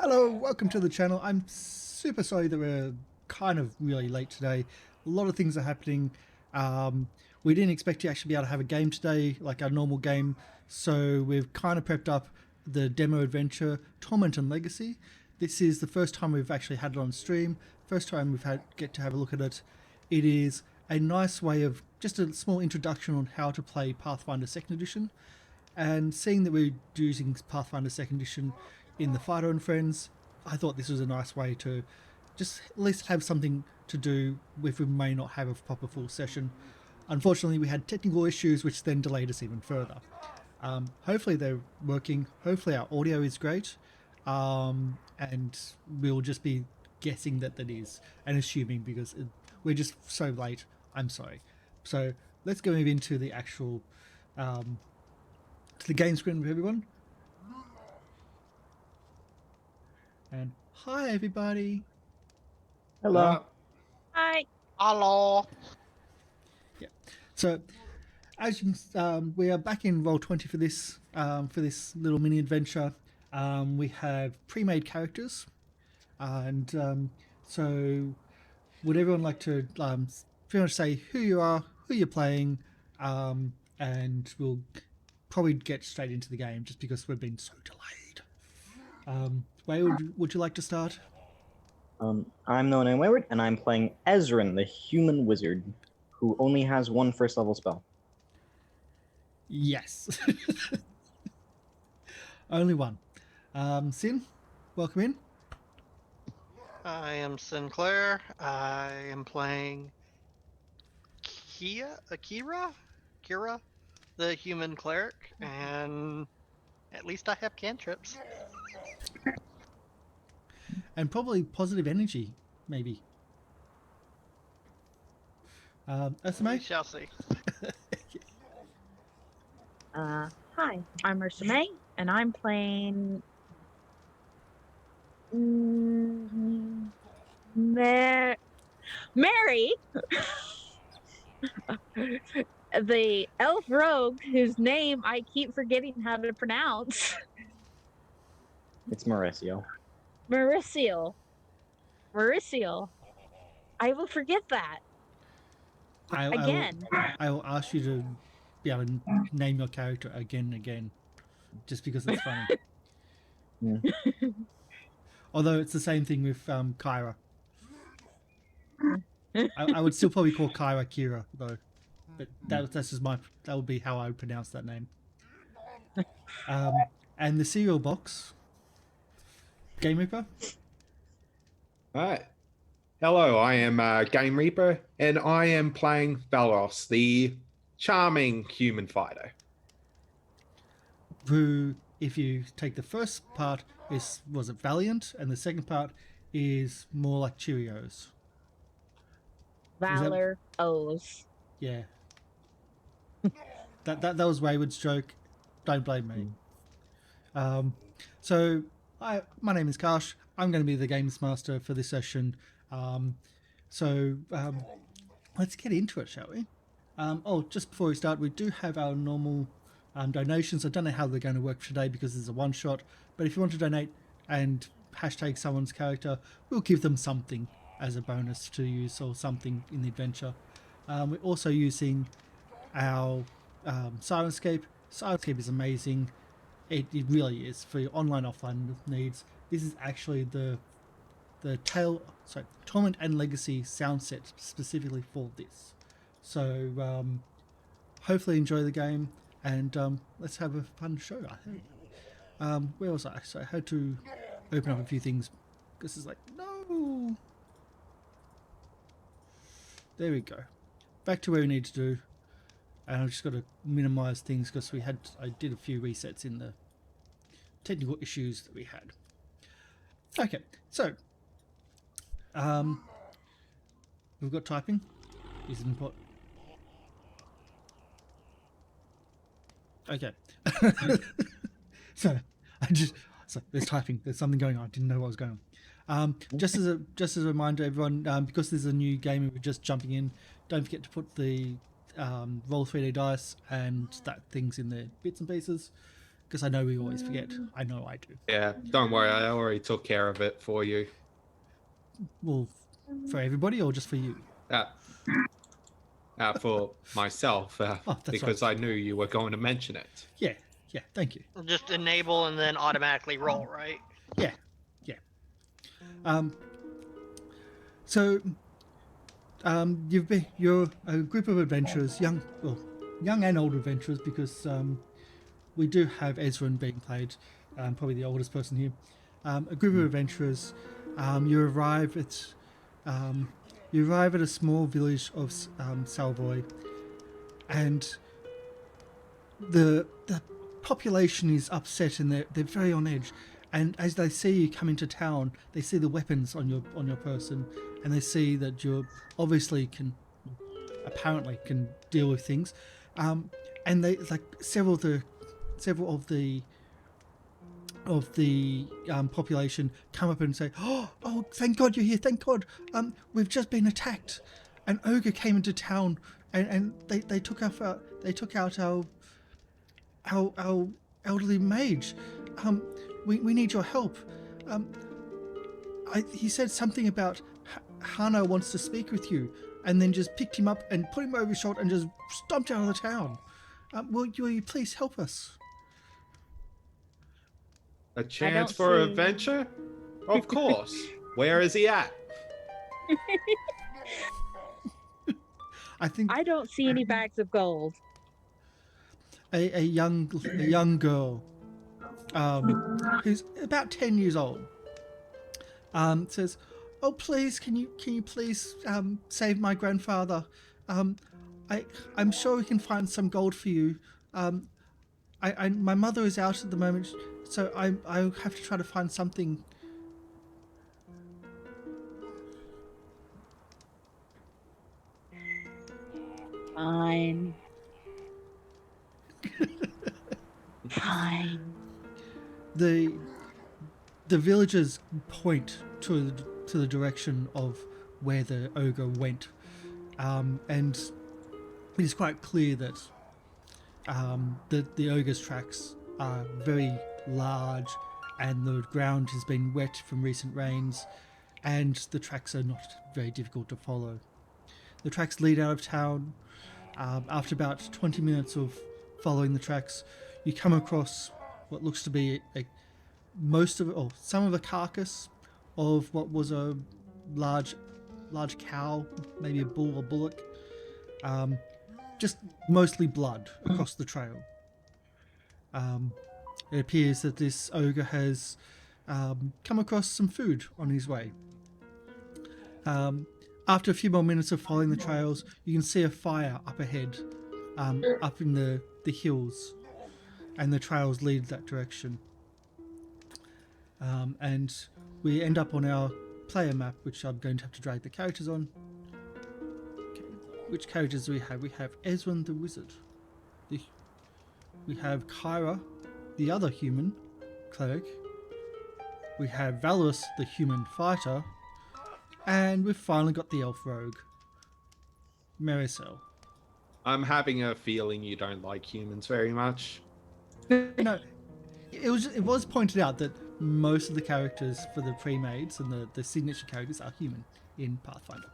Hello, welcome to the channel. I'm super sorry that we're kind of really late today. A lot of things are happening. We didn't expect to actually be able to have a game today, like our normal game, so we've kind of prepped up the demo adventure, Torment and Legacy. This is the first time we've actually had it on stream, first time we've get to have a look at it. It is a nice way of just a small introduction on how to play Pathfinder 2nd Edition. And seeing that we're using Pathfinder 2nd Edition in the Fighter and Friends, I thought this was a nice way to just at least have something to do if we may not have a proper full session. Unfortunately, we had technical issues which then delayed us even further. Hopefully they're working, hopefully our audio is great, and we'll just be guessing that is, and assuming because we're just so late. I'm sorry. So let's go move into the actual to the game screen with everyone. And hi everybody. Hello. Hi. Hello. Yeah. So as you can, we are back in Roll20 for this little mini adventure. We have pre-made characters, and so would everyone like to pretty much say who you are, who you're playing, and we'll probably get straight into the game just because we've been so delayed. Wei, would you like to start? I'm known as Wayward, and I'm playing Ezrin, the human wizard, who only has one first level spell. Yes. Only one. Sin, welcome in. I am Sinclair. I am playing Kira, the human cleric, and at least I have cantrips. And probably positive energy, maybe. We SMA? shall see. Hi, I'm Marissa May, and I'm playing Mary, the elf rogue whose name I keep forgetting how to pronounce. It's Mauricio. Mauricio. I will forget that. Again. I will ask you to be able to name your character again and again, just because it's funny. Yeah. Although it's the same thing with Kyra. I would still probably call Kyra Kira though, but that's just that would be how I would pronounce that name. And the cereal box, Game Reaper. Hi. Hello, I am Game Reaper, and I am playing Valros, the charming human fighter. Who, if you take the first part, was it Valiant, and the second part is more like Cheerios. Valor O's. Yeah. that was Wayward's joke. Don't blame me. So my name is Karsh. I'm going to be the games master for this session. Let's get into it, shall we? Just before we start, we do have our normal donations. I don't know how they're going to work today because it's a one-shot, but if you want to donate and hashtag someone's character, we'll give them something as a bonus to use or something in the adventure. We're also using our Syrinscape. Syrinscape is amazing. It really is for your online offline needs. This is actually the Torment and Legacy sound set specifically for this. So hopefully enjoy the game, and let's have a fun show. I think. Where was I? So I had to open up a few things. This is like no. There we go. Back to where we need to do. And I've just got to minimize things because I did a few resets in the technical issues that we had. Okay, so we've got typing. Is input. Okay. So there's typing. There's something going on. I didn't know what was going on. Just as a reminder, everyone, because this is a new game and we're just jumping in, don't forget to put the roll 3D dice and that things in the bits and pieces. because I know we always forget. I know I do. Yeah, don't worry. I already took care of it for you. Well, for everybody or just for you? For myself, Oh, that's because right. I knew you were going to mention it. Yeah, thank you. Just enable and then automatically roll, right? Yeah. So, you're a group of adventurers, young and old adventurers, because we do have Ezran being played, probably the oldest person here. A group of adventurers. You arrive at a small village of Salvoy, and the population is upset and they're very on edge. And as they see you come into town, they see the weapons on your person, and they see that you're apparently can deal with things. And they like several of the population come up and say, "Oh, thank God you're here! Thank God! We've just been attacked. An ogre came into town, and they took out our elderly mage. We need your help. He said something about Hana wants to speak with you," and then just picked him up and put him over his shoulder and just stomped out of the town. Will you please help us? A chance for see- adventure? Of course. Where is he at? I think I don't see any bags of gold. a young girl, who's about 10 years old, says, "Oh, please, can you please save my grandfather? I'm sure we can find some gold for you. My mother is out at the moment, so I have to try to find something." Fine. Fine. The villagers point to the direction of where the ogre went, and it is quite clear that the ogre's tracks are very large, and the ground has been wet from recent rains, and the tracks are not very difficult to follow. The tracks lead out of town. After about 20 minutes of following the tracks, you come across what looks to be some of a carcass of what was a large cow, maybe a bull or bullock. Just mostly blood across the trail. It appears that this ogre has come across some food on his way. After a few more minutes of following the trails, you can see a fire up ahead, up in the hills, and the trails lead that direction. And we end up on our player map, which I'm going to have to drag the characters on. Okay. Which characters do we have? We have Ezran the wizard. We have Kyra, the other human cleric. We have Valorous, the human fighter. And we've finally got the elf rogue, Marisol. I'm having a feeling you don't like humans very much. No, it was pointed out that most of the characters for the pre-mades and the signature characters are human in Pathfinder.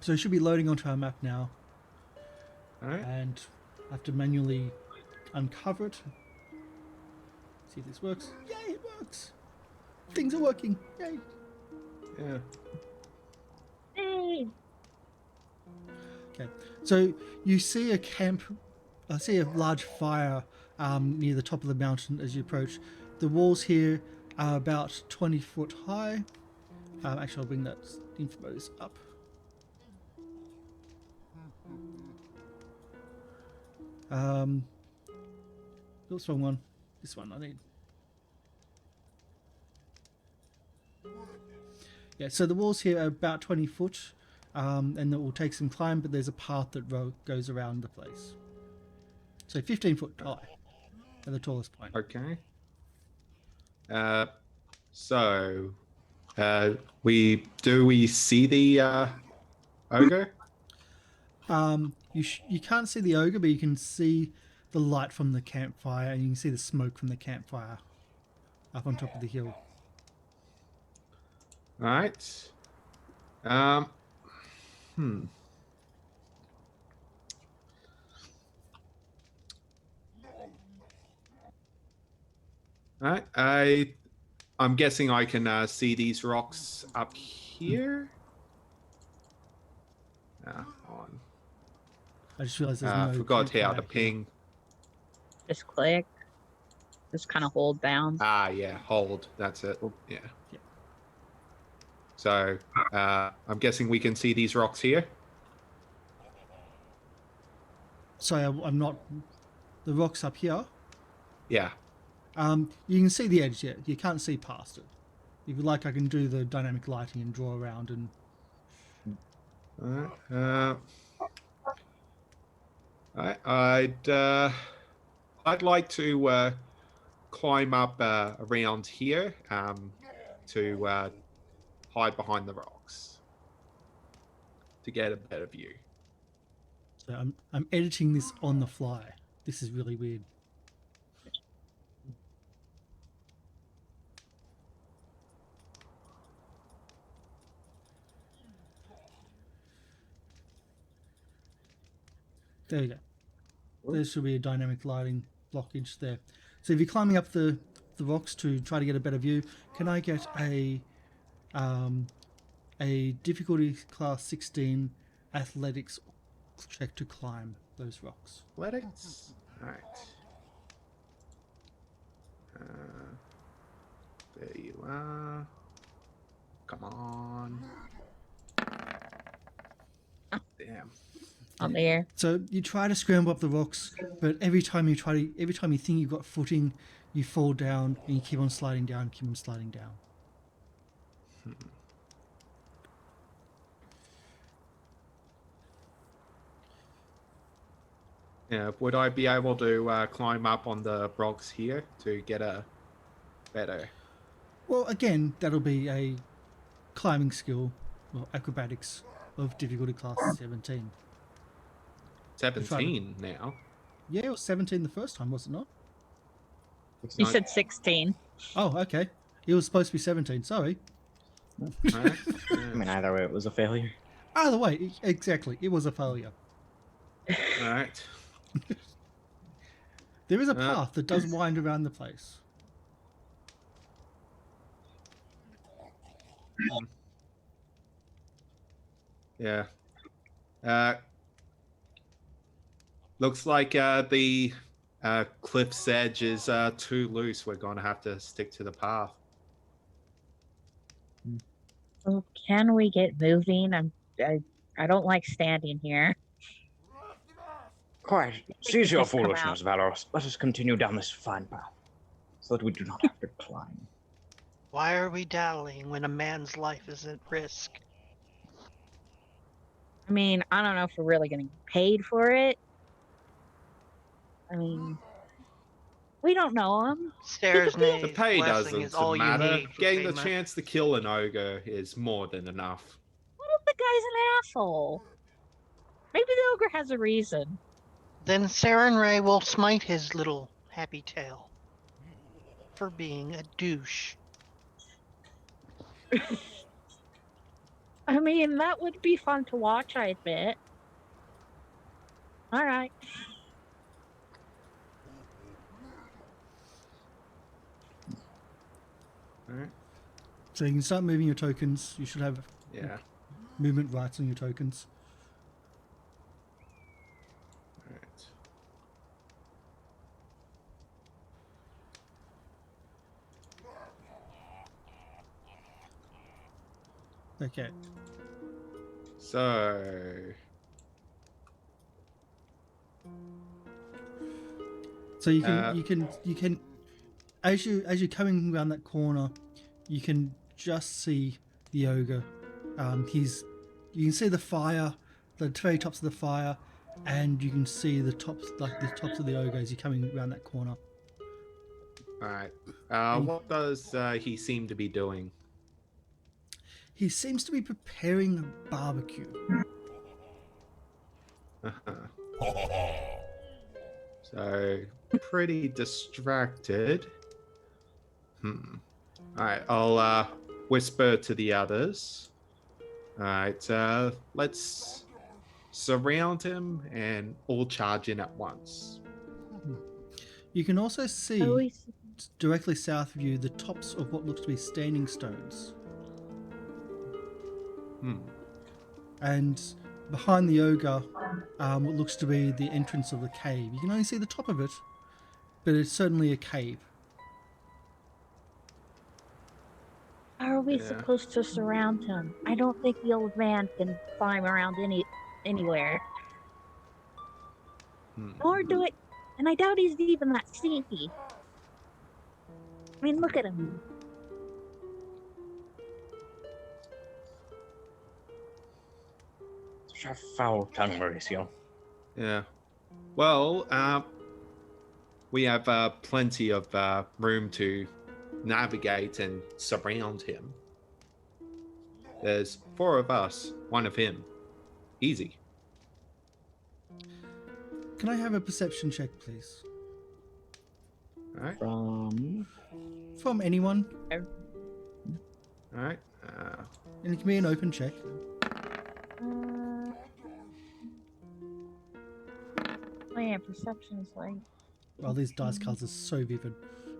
So it should be loading onto our map now. Alright. And I have to manually uncover it. See if this works. Yay, it works! Things are working. Yay! Yeah. Hey. Okay, so you see a camp. I see a large fire near the top of the mountain as you approach. The walls here are about 20 foot high. Actually, I'll bring that info up. Oops, wrong one. This one I need. Yeah, so the walls here are about 20 foot, and it will take some climb, but there's a path that goes around the place. So 15 foot high at the tallest point. Okay. So, we see the ogre? You can't see the ogre, but you can see the light from the campfire, and you can see the smoke from the campfire up on top of the hill. All right. Hmm. All right. I'm guessing I can see these rocks up here. On. I just realized there's no Forgot how campfire to here. ping. Just click. Just kind of hold down. Yeah, hold. That's it. Yeah. Yeah. So, I'm guessing we can see these rocks here. Sorry, I'm not. The rocks up here. Yeah. You can see the edge yet. You can't see past it. If you like, I can do the dynamic lighting and draw around and. I'd like to climb up around here to hide behind the rocks to get a better view. So I'm editing this on the fly. This is really weird. There we go. There should be a dynamic lighting blockage there. So if you're climbing up the rocks to try to get a better view, can I get a difficulty class 16 athletics check to climb those rocks? Athletics. All right. There you are. Come on. Damn. On there. So you try to scramble up the rocks, but every time you think you've got footing, you fall down and you keep on sliding down, keep on sliding down. Yeah, would I be able to climb up on the rocks here to get a better? Well, again, that'll be a climbing skill, or acrobatics of difficulty class 17. 17 now. Yeah, it was 17 the first time, was it not? It's You not- said 16. Oh, okay. It was supposed to be 17, sorry. Right? I mean, either way, it was a failure. Either way, exactly, it was a failure. All right. There is a path that does wind around the place. Yeah. Looks like the cliff's edge is too loose. We're going to have to stick to the path. Oh, can we get moving? I don't like standing here. Quiet. Cease your Just come foolishness, Valoros. Let us continue down this fine path, so that we do not have to climb. Why are we dallying when a man's life is at risk? I mean, I don't know if we're really going to get paid for it. I mean, we don't know him. Stersnay's The pay blessing is doesn't all you matter. need for Getting the payment. chance to kill an ogre is more than enough. What if the guy's an asshole? Maybe the ogre has a reason. Then Sarenrae will smite his little happy tail for being a douche. I mean, that would be fun to watch, I admit. All right. All right. So you can start moving your tokens. You should have Yeah. movement rights on your tokens. All right. Okay. So. So you can as you're coming around that corner, you can just see the ogre. You can see the fire, the very tops of the fire, and you can see the tops of the ogre as you're coming around that corner. All right. What does he seem to be doing? He seems to be preparing a barbecue. So pretty distracted. Alright, I'll whisper to the others. Alright, let's surround him and all charge in at once. You can also see Always. directly south of you the tops of what looks to be standing stones. And behind the ogre, what looks to be the entrance of the cave. You can only see the top of it, but it's certainly a cave. How are we Yeah. supposed to surround him? I don't think the old man can climb around anywhere. Or do it. And I doubt he's even that sneaky. I mean, look at him. Such a foul tongue, Mauricio. Yeah. Well, we have plenty of room to navigate and surround him. There's 4 of us, 1 of him. Easy. Can I have a perception check, please? All right. From anyone. All right. And it can be an open check. Oh yeah, perception's like. Well, these dice cards are so vivid.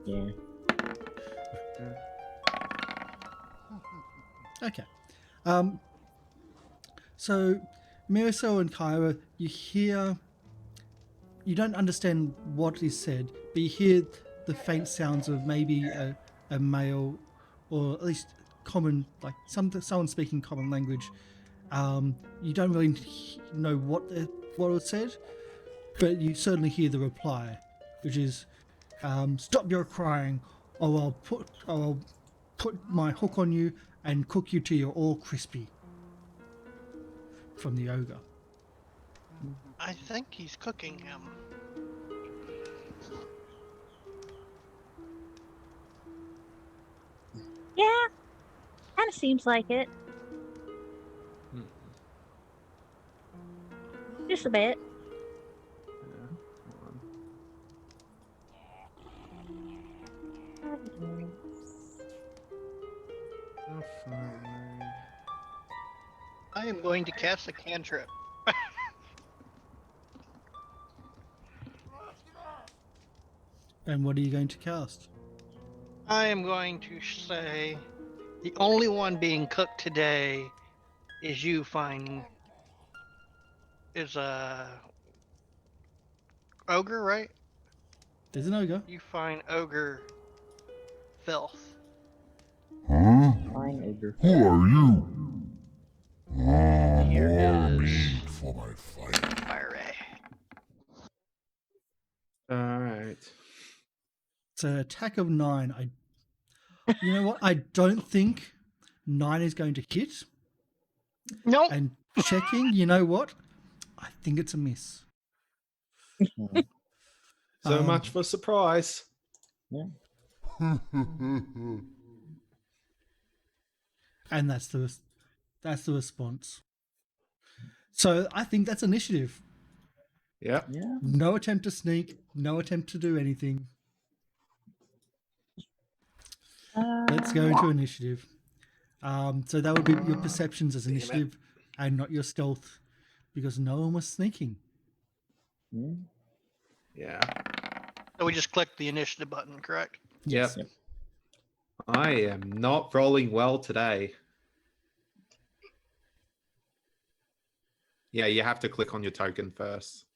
Yeah. Okay. So, Marisol and Kyra, you hear... You don't understand what is said, but you hear the faint sounds of maybe a male, or at least common, like someone speaking common language. You don't really know what was said, but you certainly hear the reply, which is, "Stop your crying, or I'll put my hook on you and cook you till you're all crispy." From the ogre. I think he's cooking him. Yeah, kind of seems like it. Just a bit. I am going to cast a cantrip. And what are you going to cast? I am going to say the only one being cooked today is you find is a ogre, right? There's an ogre. You find ogre filth. Huh? Fine, ogre. Who are you? I'm Here all is- meat for my fight. Fire ray. All right. It's an attack of 9. You know what? I don't think 9 is going to hit. Nope. And checking, you know what? I think it's a miss. So much for surprise. And that's the response. So I think that's initiative. Yep. Yeah. No attempt to sneak. No attempt to do anything. Let's go into initiative. So that would be your perceptions as initiative and not your stealth, because no one was sneaking. Yeah. So we just clicked the initiative button, correct? Yep. I am not rolling well today. Yeah, you have to click on your token first.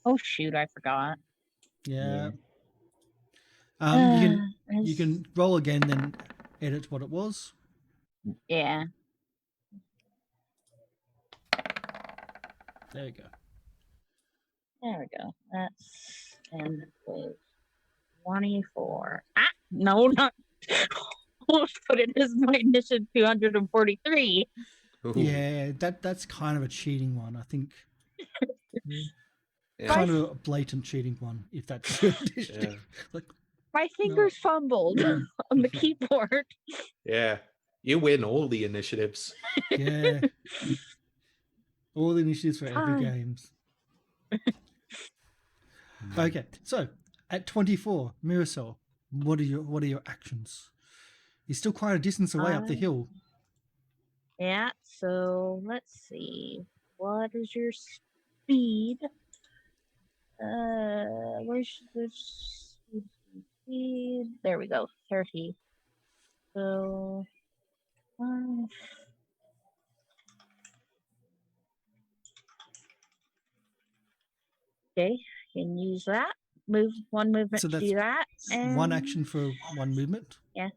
Oh shoot, I forgot. Yeah. Yeah. You can roll again, then edit what it was. Yeah. There you go. There we go. That's 10 with 24. No, not. Almost put it as my initiative 243. Ooh. Yeah, that's kind of a cheating one. I think Yeah. kind of a blatant cheating one, if that's your initiative. Like, My fingers fumbled on the keyboard. Yeah. You win all the initiatives. yeah. All the initiatives for every Fine. games. Okay, so at 24, Mirasol, what are your actions? He's still quite a distance away up the hill. Yeah, so let's see. What is your speed? Where's the speed? There we go, 30. So, okay, can use that. Move one movement So to that's do that. And one action for one movement. Yeah,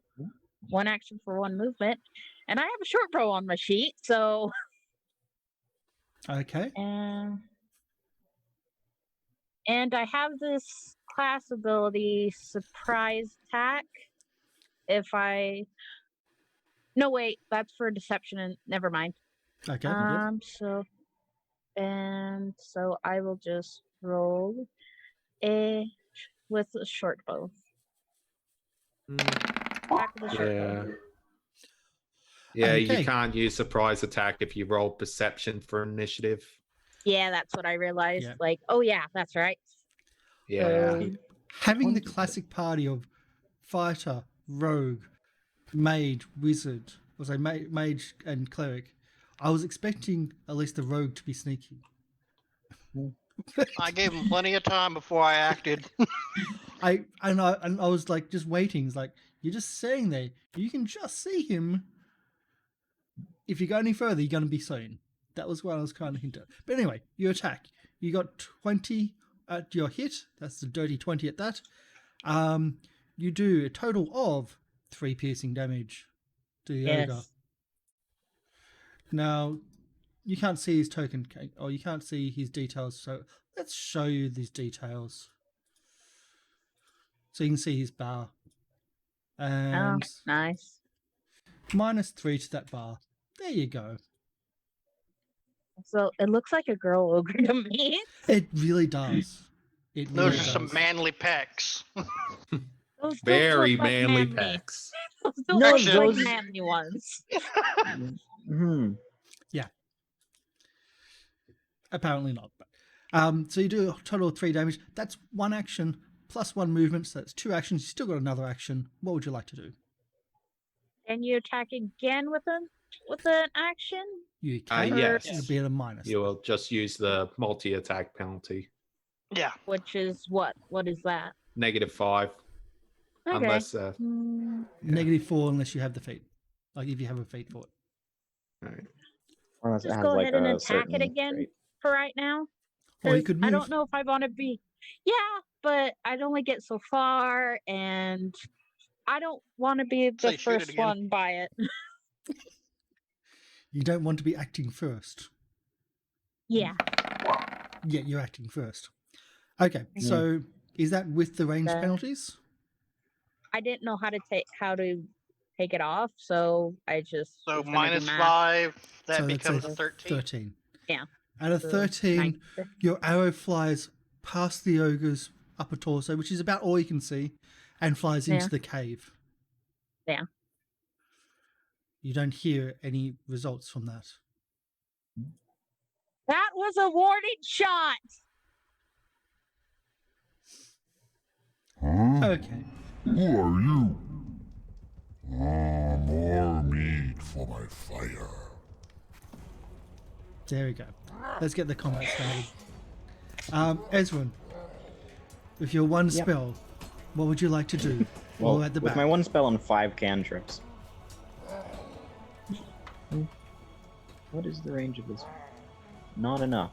one action for one movement. And I have a short bow on my sheet, so. Okay. And I have this class ability, surprise attack. No, wait, that's for deception, and never mind. Okay. Yep. So I will just roll with a short bow. Back with a short bow. Yeah, Okay. you can't use surprise attack if you roll perception for initiative. Yeah, that's what I realized. Yeah. Like, oh yeah, that's right. Yeah. Having the classic party of fighter, rogue, mage, wizard, mage and cleric, I was expecting at least the rogue to be sneaky. I gave him plenty of time before I acted. I was like just waiting. It's like you're just sitting there. You can just see him. If you go any further, you're going to be seen. That was what I was kind of hinting. But anyway, you attack. You got 20 at your hit. That's the dirty 20 at that. You do a total of 3 piercing damage to the ogre. Now, you can't see his token, or you can't see his details, so let's show you these details. So you can see his bar. And nice. -3 to that bar. There you go. So it looks like a girl ogre to me. It really does. It really Those are does. some manly pecs. Those don't Very look like manly manly. pecs. Those don't No, look those- like manly ones. Yeah. Apparently not. But, so you do a total of 3 damage. That's 1 action plus 1 movement, so that's 2 actions. You still got another action. What would you like to do? And you attack again with an action? You can. Yes. It'll be at a minus. You will just use the multi-attack penalty. Yeah. Which is what? What is that? -5. Okay. Unless -4 unless you have the feat. Like if you have a feat for it. Alright. Unless it Just has, go like, ahead and a attack certain it again trait. for right now. Or you 'Cause could move. I don't know if I want to be. Yeah, but I'd only get so far, and I don't want to be the Say shoot it first again. one by it. You don't want to be acting first. Yeah. Yeah, you're acting first. Okay, so is that with the range Uh, penalties? I didn't know how to take it off, so I just So was gonna do math. -5, that So let's say becomes 13. 13. Yeah. Out of So 13, 9. your arrow flies past the ogre's upper torso, which is about all you can see, and flies into Yeah. the cave. Yeah. You don't hear any results from that. That was a warning shot. Huh? Okay. Who are you? More meat for my fire. There we go. Let's get the combat started. Ezrin, with your one Yep. spell, what would you like to do? Well, All at the with back. my one spell and 5 cantrips. What is the range of this? Not enough.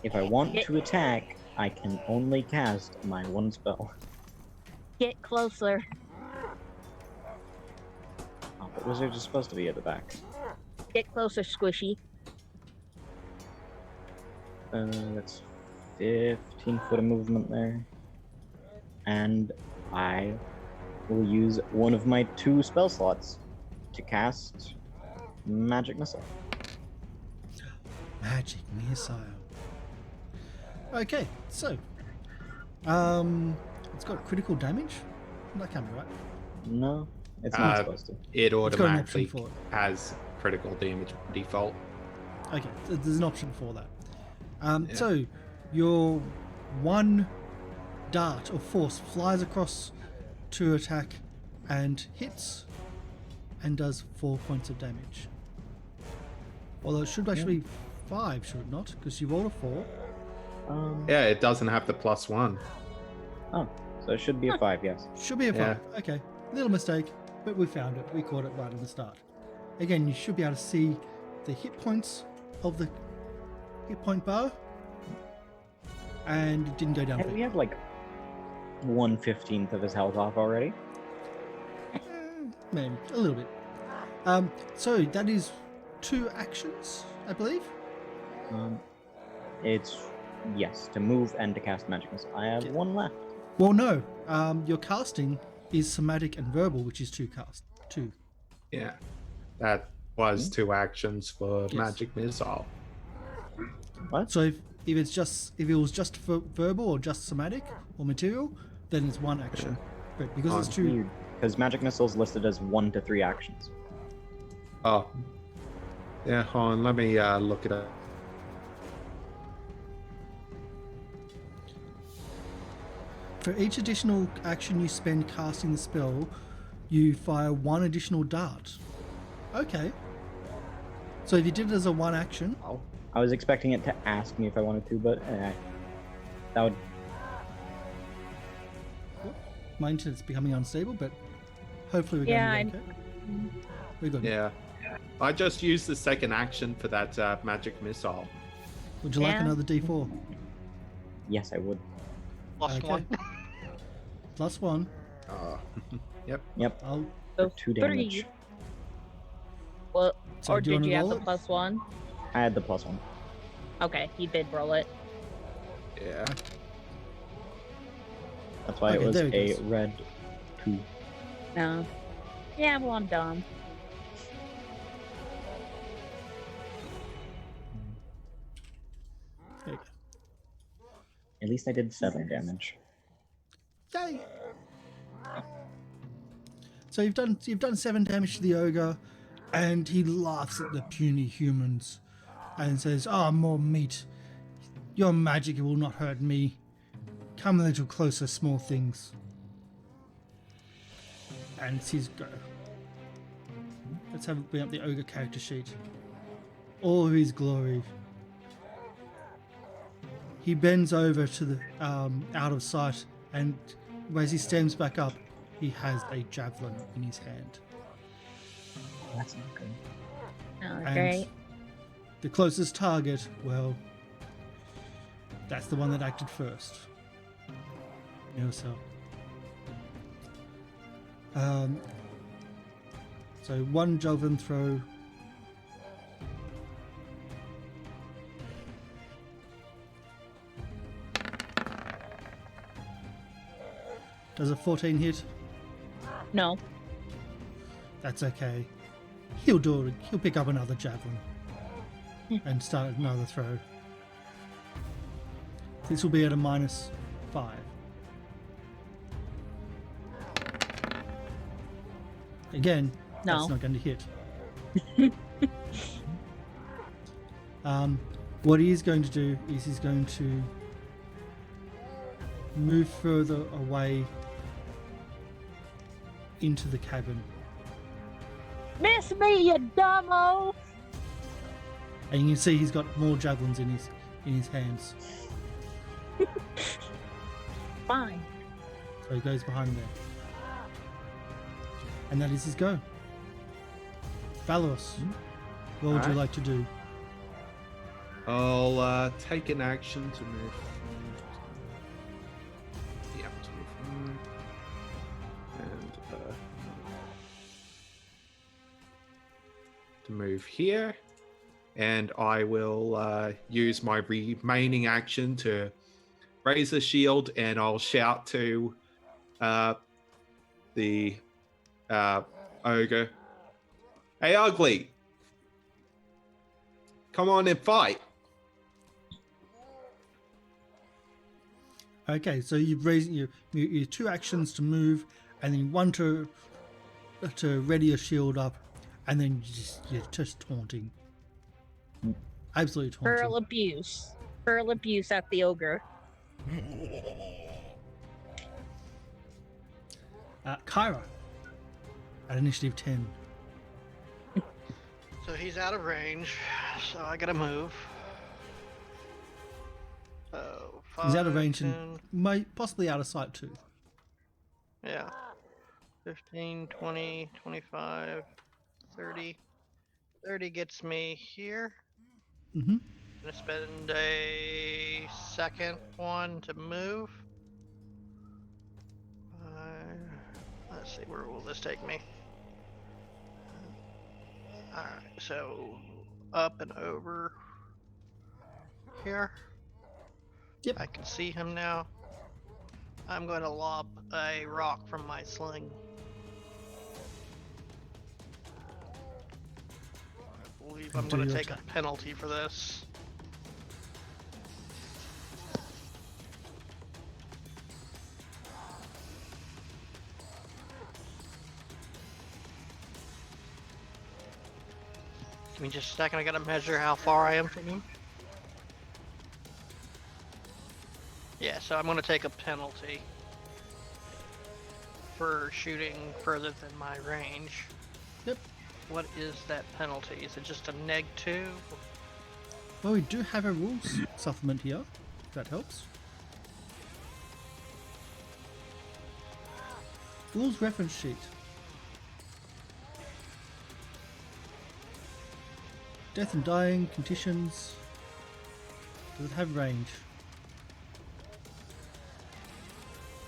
If I want to attack, I can only cast my one spell. Get closer. Oh, but wizards are supposed to be at the back. Get closer, Squishy. That's 15 foot of movement there. And I will use one of my 2 spell slots to cast Magic Missile. Magic missile. Okay, so it's got critical damage. That can't be right. No, it's not Uh, supposed to. It got an option automatically for it. has critical damage default. Okay, so there's an option for that. Yeah. So your one dart of force flies across to attack and hits and does 4 points of damage. Although it should actually be 5, should it not? Because you rolled a 4. Yeah, it doesn't have the +1. Oh, so it should be a 5, yes. Should be a 5. Yeah. Okay. Little mistake, but we found it. We caught it right at the start. Again, you should be able to see the hit points of the hit point bar. And it didn't go down. Hey, we have like 1/15 of his health off already. Maybe a little bit. So that is 2 actions, I believe. It's yes, to move and to cast magic missile. I have 1 left. Well, no. Your casting is somatic and verbal, which is 2 cast. 2. Yeah. That was 2 actions for Yes. magic missile. What? So if it was just for verbal or just somatic or material, then it's 1 action. But because it's 2, Because magic missile is listed as 1 to 3 actions. Oh. Yeah, hold on, let me look it up. for each additional action you spend casting the spell, you fire 1 additional dart. Okay. So if you did it as a 1 action, I was expecting it to ask me if I wanted to, but that would. my internet's becoming unstable, but hopefully we're Yeah, going to be okay. We're good. Yeah. I just used the second action for that magic missile. Would you like Yeah. another D4? Yes, I would. Plus Okay. 1. Plus 1. Yep. Yep. I'll. So 2 damage. 3. Well, So or do you did wanna you have roll the it? +1? I had the +1. Okay, he did roll it. Yeah. That's why Okay, it was there it a goes. red 2. No. Yeah, well, I'm dumb. There you go. At least I did 7 damage. Yay! So you've done 7 damage to the ogre, and he laughs at the puny humans, and says, "Ah, more meat. Your magic will not hurt me. Come a little closer, small things." And it's his go. Let's bring up the ogre character sheet. All of his glory. He bends over to the out of sight, and as he stands back up, he has a javelin in his hand. That's not good. Oh, And great. the closest target, well, that's the one that acted first. Yourself. So 1 javelin throw. Does a 14 hit? No. That's okay. He'll do it. He'll pick up another javelin and start another throw. This will be at a -5. Again, No. that's not going to hit. What he is going to do is he's going to move further away into the cabin. Miss me, you dumbo! And you can see he's got more javelins in his hands. Fine. So he goes behind there. And that is his go. Valos, what would you Alright. like to do? I'll take an action to move. Yep, 25. And to move here. And I will use my remaining action to raise a shield, and I'll shout to the ogre, "Hey, ugly! Come on and fight!" Okay, so you've raised your 2 actions to move, and then 1 to ready your shield up, and then you're just taunting. Absolutely taunting. Girl abuse. hurl abuse at the ogre. Kyra, at initiative 10. So he's out of range, so I gotta move. So He's out of 5, range 10, and possibly out of sight too. yeah. 15, 20, 25, 30. 30 gets me here. Mm-hmm. Gonna spend a second one to move. Let's see, where will this take me? Alright, so up and over here. Yep. I can see him now. I'm going to lob a rock from my sling. I believe I'm Do going to your take a attack. penalty for this. Give me just a second, I gotta measure how far I am from him. Yeah, so I'm gonna take a penalty for shooting further than my range. Yep. What is that penalty? Is it just a -2? Well, we do have a rules supplement here, if that helps. Rules reference sheet. Death and dying, conditions. Does it have range?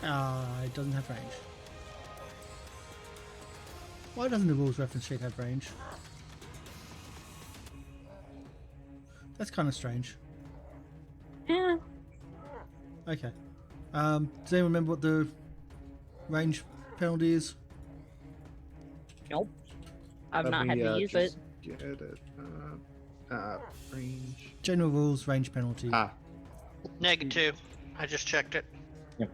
It doesn't have range. Why doesn't the rules reference sheet have range? That's kind of strange. Yeah. Okay. Does anyone remember what the range penalty is? Nope. I've Let not me, had to use it. just Get it. Range. General rules range penalty. -2. I just checked it. Yep.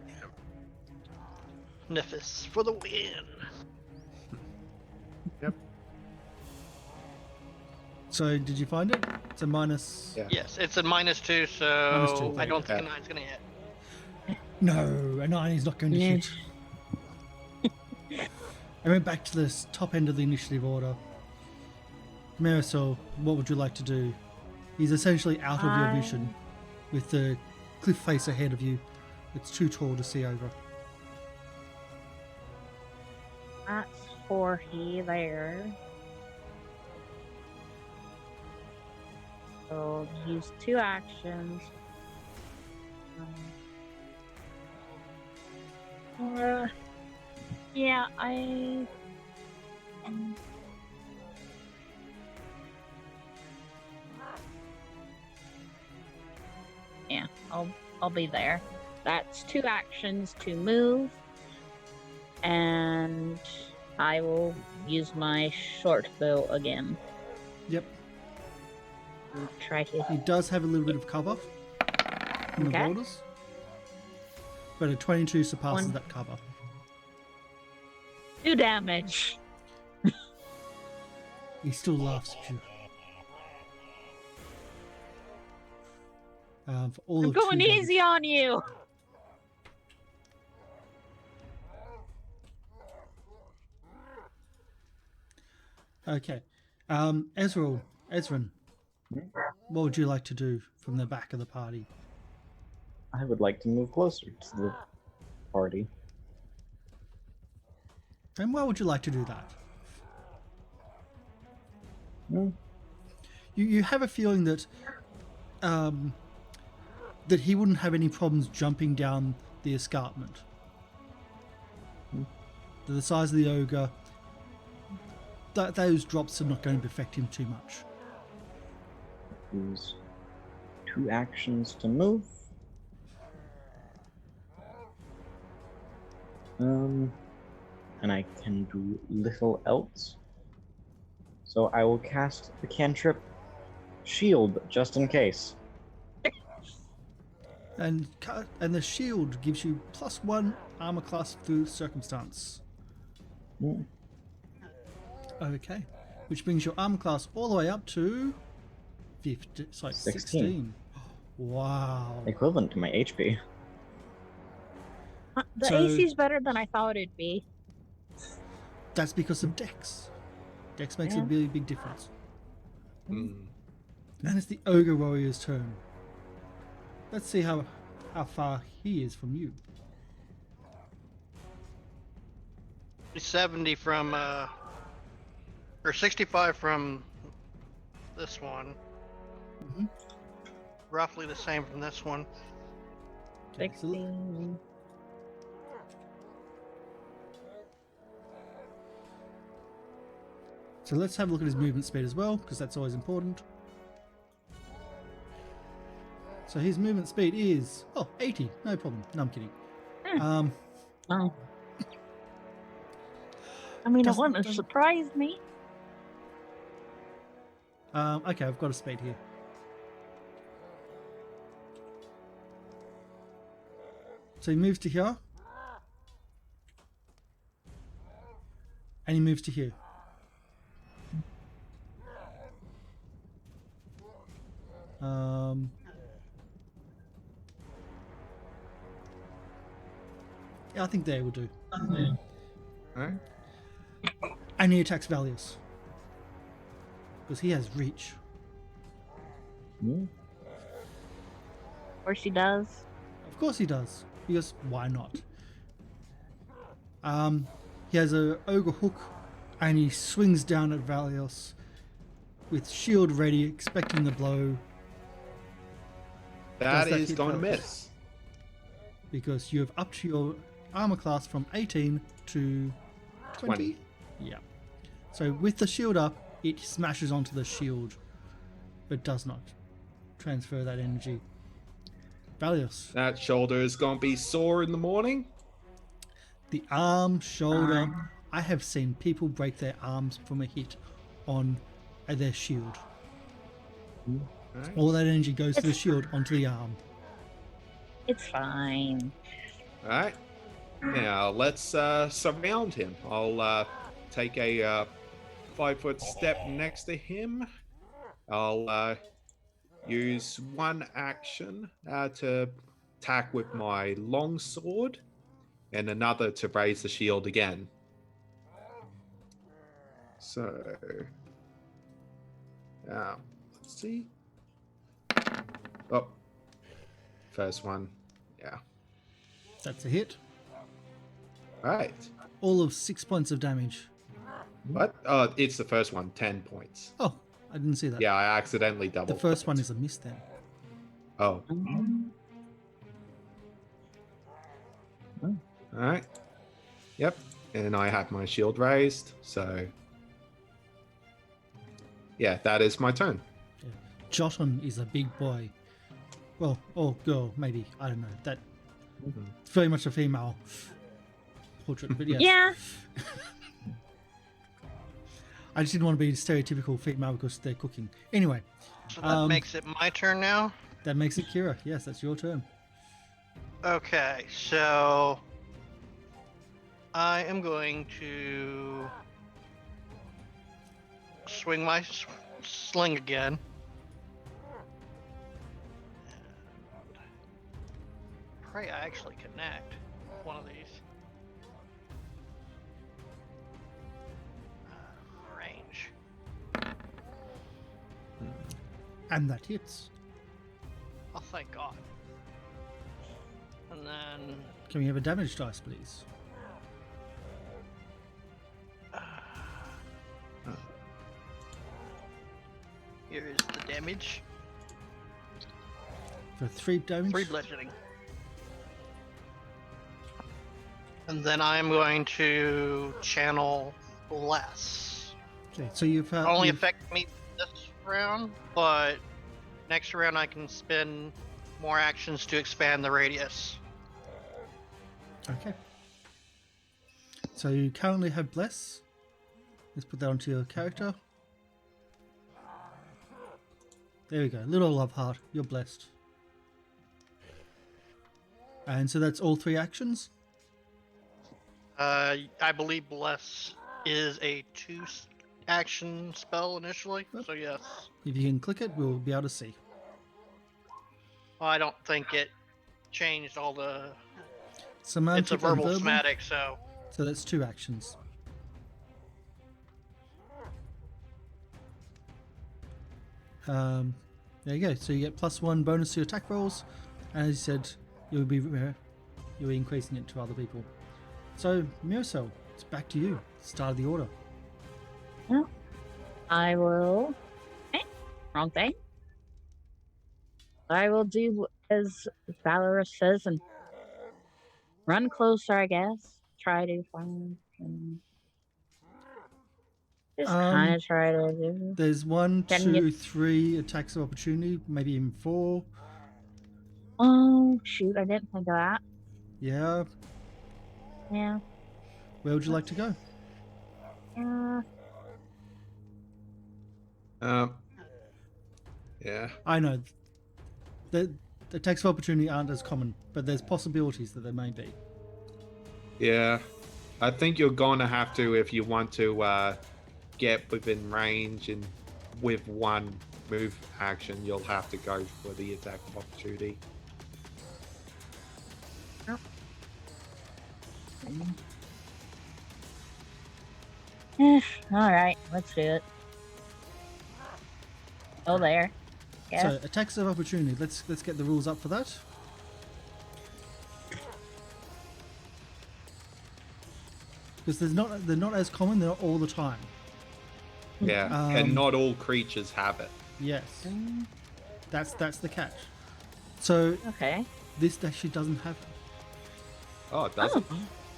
Nifis for the win. Yep. So did you find it? It's a minus. Yeah. Yes, it's a -2, so -2, I don't think okay. a 9's gonna hit. No, a 9 is not going to Yeah. hit. I went back to the top end of the initiative order. Marisol, what would you like to do? He's essentially out of your vision, with the cliff face ahead of you. It's too tall to see over. That's 40 there. So use 2 actions. Yeah, yeah, I'll be there. That's 2 actions to move, and I will use my short bow again. Yep. And try to. He does have a little bit of cover from the Okay. borders, but a 22 surpasses One. that cover. 2 damage. He still laughs at you. For all I'm of 2 going damage. easy on you. Okay. Ezran, what would you like to do from the back of the party? I would like to move closer to the party. And why would you like to do that? Hmm. You have a feeling that that he wouldn't have any problems jumping down the escarpment. The size of the ogre, those drops are not going to affect him too much. Use 2 actions to move. And I can do little else. So I will cast the cantrip Shield just in case. And the shield gives you +1 armor class through circumstance. Hmm. Okay, which brings your armor class all the way up to 16. Wow. Equivalent to my HP. The So- AC is better than I thought it'd be. That's because of Dex. Dex makes a Yeah. really big difference. Mm. And it's the Ogre Warrior's turn. Let's see how far he is from you. 70 from, or 65 from this one. Mhm. Roughly the same from this one. Okay, so 60. So let's have a look at his movement speed as well, because that's always important. So his movement speed is 80, no problem. No, I'm kidding. Oh. I mean, it Doesn't- wouldn't have doesn't- surprised me. Okay, I've got a speed here. So he moves to here, and he moves to here. Yeah, I think there will do. Alright. And he attacks Valius. Because he has reach. Hmm? Of course he does. Of course he does. Because why not? He has a ogre hook and he swings down at Valios with shield ready, expecting the blow. That Does that is hit going to Valios? miss. Because you have upped your armor class from 18 to 20. 20. Yeah. So with the shield up, it smashes onto the shield, but does not transfer that energy. Valios, That shoulder is going to be sore in the morning. the arm, shoulder. I have seen people break their arms from a hit on their shield. Alright. All that energy goes to the shield onto the arm. It's fine. Alright. Now let's surround him. I'll take a 5-foot step next to him. I'll use one action to attack with my long sword, and another to raise the shield again. So, let's see. Oh, first one. Yeah. That's a hit. Right. All of 6 points of damage. What? It's the first one, 10 points. Oh, I didn't see that. Yeah, I accidentally The doubled. first one is a miss then. Oh. Alright. Yep. And I have my shield raised, so. Yeah, that is my turn. Jotun is a big boy. Well, or girl, maybe. I don't know. That it's very much a female portrait, but yes. Yeah. I just didn't want to be stereotypical female because they're cooking. Anyway, So that makes it my turn now. that makes it Kira. Yes, that's your turn. Okay, so I am going to swing my sling again. Pray I actually connect one of these. Range. And that hits. Oh, thank God. And then Can we have a damage dice, please? here is the damage. For 3 damage. 3 bludgeoning. And then I'm going to channel Bless. Okay, so you've Only you've- affect me this round, but next round I can spend more actions to expand the radius. Okay. So you currently have Bless. Let's put that onto your character. There we go. Little love heart. You're blessed. And so that's all 3 actions. I believe Bless is a 2-action spell initially, so yes. If you can click it, we'll be able to see. Well, I don't think it changed all the. Semantic It's a and verbal verbal. somatic, so. So that's 2 actions. There you go. So you get +1 bonus to your attack rolls, and as you said, you'll be increasing it to other people. So Miracell, it's back to you. Start of the order. I will. Wrong thing. I will do as Valorous says and run closer, I guess. Try to find. Just kind of try to do. There's 1, Can you- 2, 3 attacks of opportunity, maybe even 4. Oh, shoot. I didn't think of that. Yeah. Yeah. Where would you like to go? Yeah. I know. The attacks of opportunity aren't as common, but there's possibilities that there may be. Yeah. I think you're gonna have to, if you want to get within range and with 1 move action, you'll have to go for the attack of opportunity. Alright, let's do it. Oh, there. Yeah. So attacks of opportunity. Let's get the rules up for that. Because they're not as common. They're not all the time. Yeah. And not all creatures have it. Yes, that's the catch. So Okay. this actually doesn't have it. Oh, it doesn't?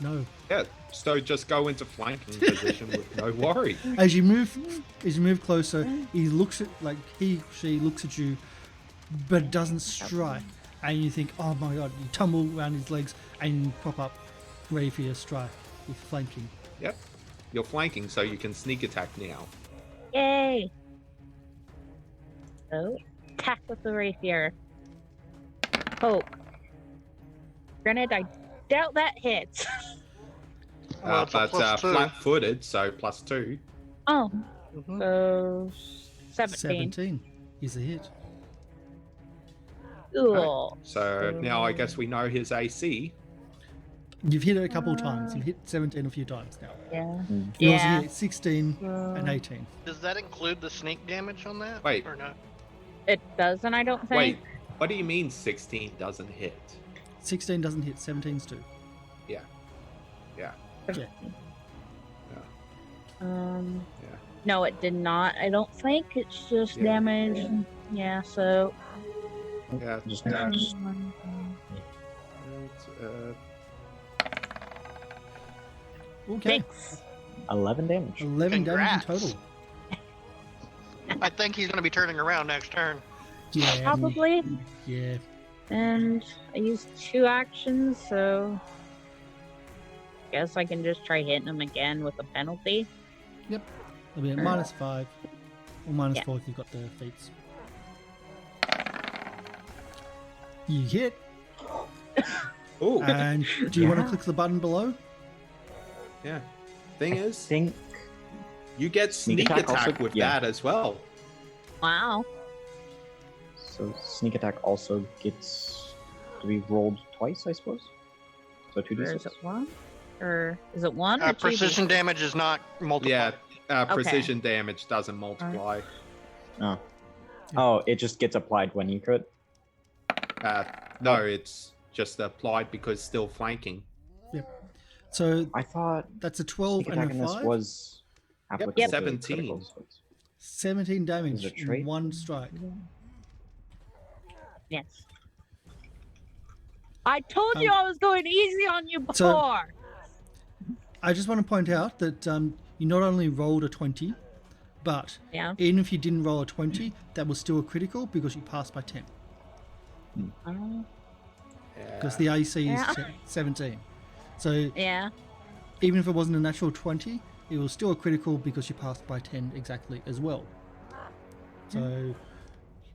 No. Yeah. So just go into flanking position with no worry. As you move closer, she looks at you, but doesn't strike. And you think, oh my god! You tumble around his legs and you pop up, ready for your strike with flanking. Yep. You're flanking, so you can sneak attack now. Yay! So, attack with the rapier. Poke. Granted, I doubt that hits. Well, it's a But +2. flat-footed, so +2. Oh, Mhm. so 17. 17 is a hit. Cool. So now I guess we know his AC. You've hit it a couple of times. You've hit 17 a few times now. Yeah. You also Yeah. hit 16 and 18. Does that include the sneak damage on that? Wait. Or not? It doesn't, I don't think. Wait, what do you mean 16 doesn't hit? 16 doesn't hit. 17's do. Yeah. Yeah. Yeah. Yeah. No, it did not. I don't think it's just Yeah. damage. Yeah, so. Yeah. Just It's, Okay. 6. 11 damage. 11 damage Congrats. in total. I think he's going to be turning around next turn. Yeah. Probably. Yeah. And I used 2 actions, so. Guess I can just try hitting him again with a penalty. It'll be at -5 or -4 Yeah. if you've got the feats. You hit. ooh. And do you want to Yeah. click the button below? Yeah. Thing I is, think you get sneak attack attack also- with yeah. that as well. Wow. so. Sneak attack also gets to be rolled twice, I suppose. So Or 2d6. is it 1? Or is it 1 or 2? Precision damage is not multiplied. Yeah. Precision damage doesn't multiply. Oh. Oh, it just gets applied when you crit. No, it's just applied because still flanking. So I thought that's a 12 sneak and attack a in this 5. was applicable Yep. to 17. criticals, but- 17 damage Is it in trait? 1 strike. Yes. I told you I was going easy on you before. So- I just want to point out that you not only rolled a 20, but Yeah. even if you didn't roll a 20, that was still a critical because you passed by 10. Because the AC is Yeah. 17. So Yeah. even if it wasn't a natural 20, it was still a critical because you passed by 10 exactly as well. So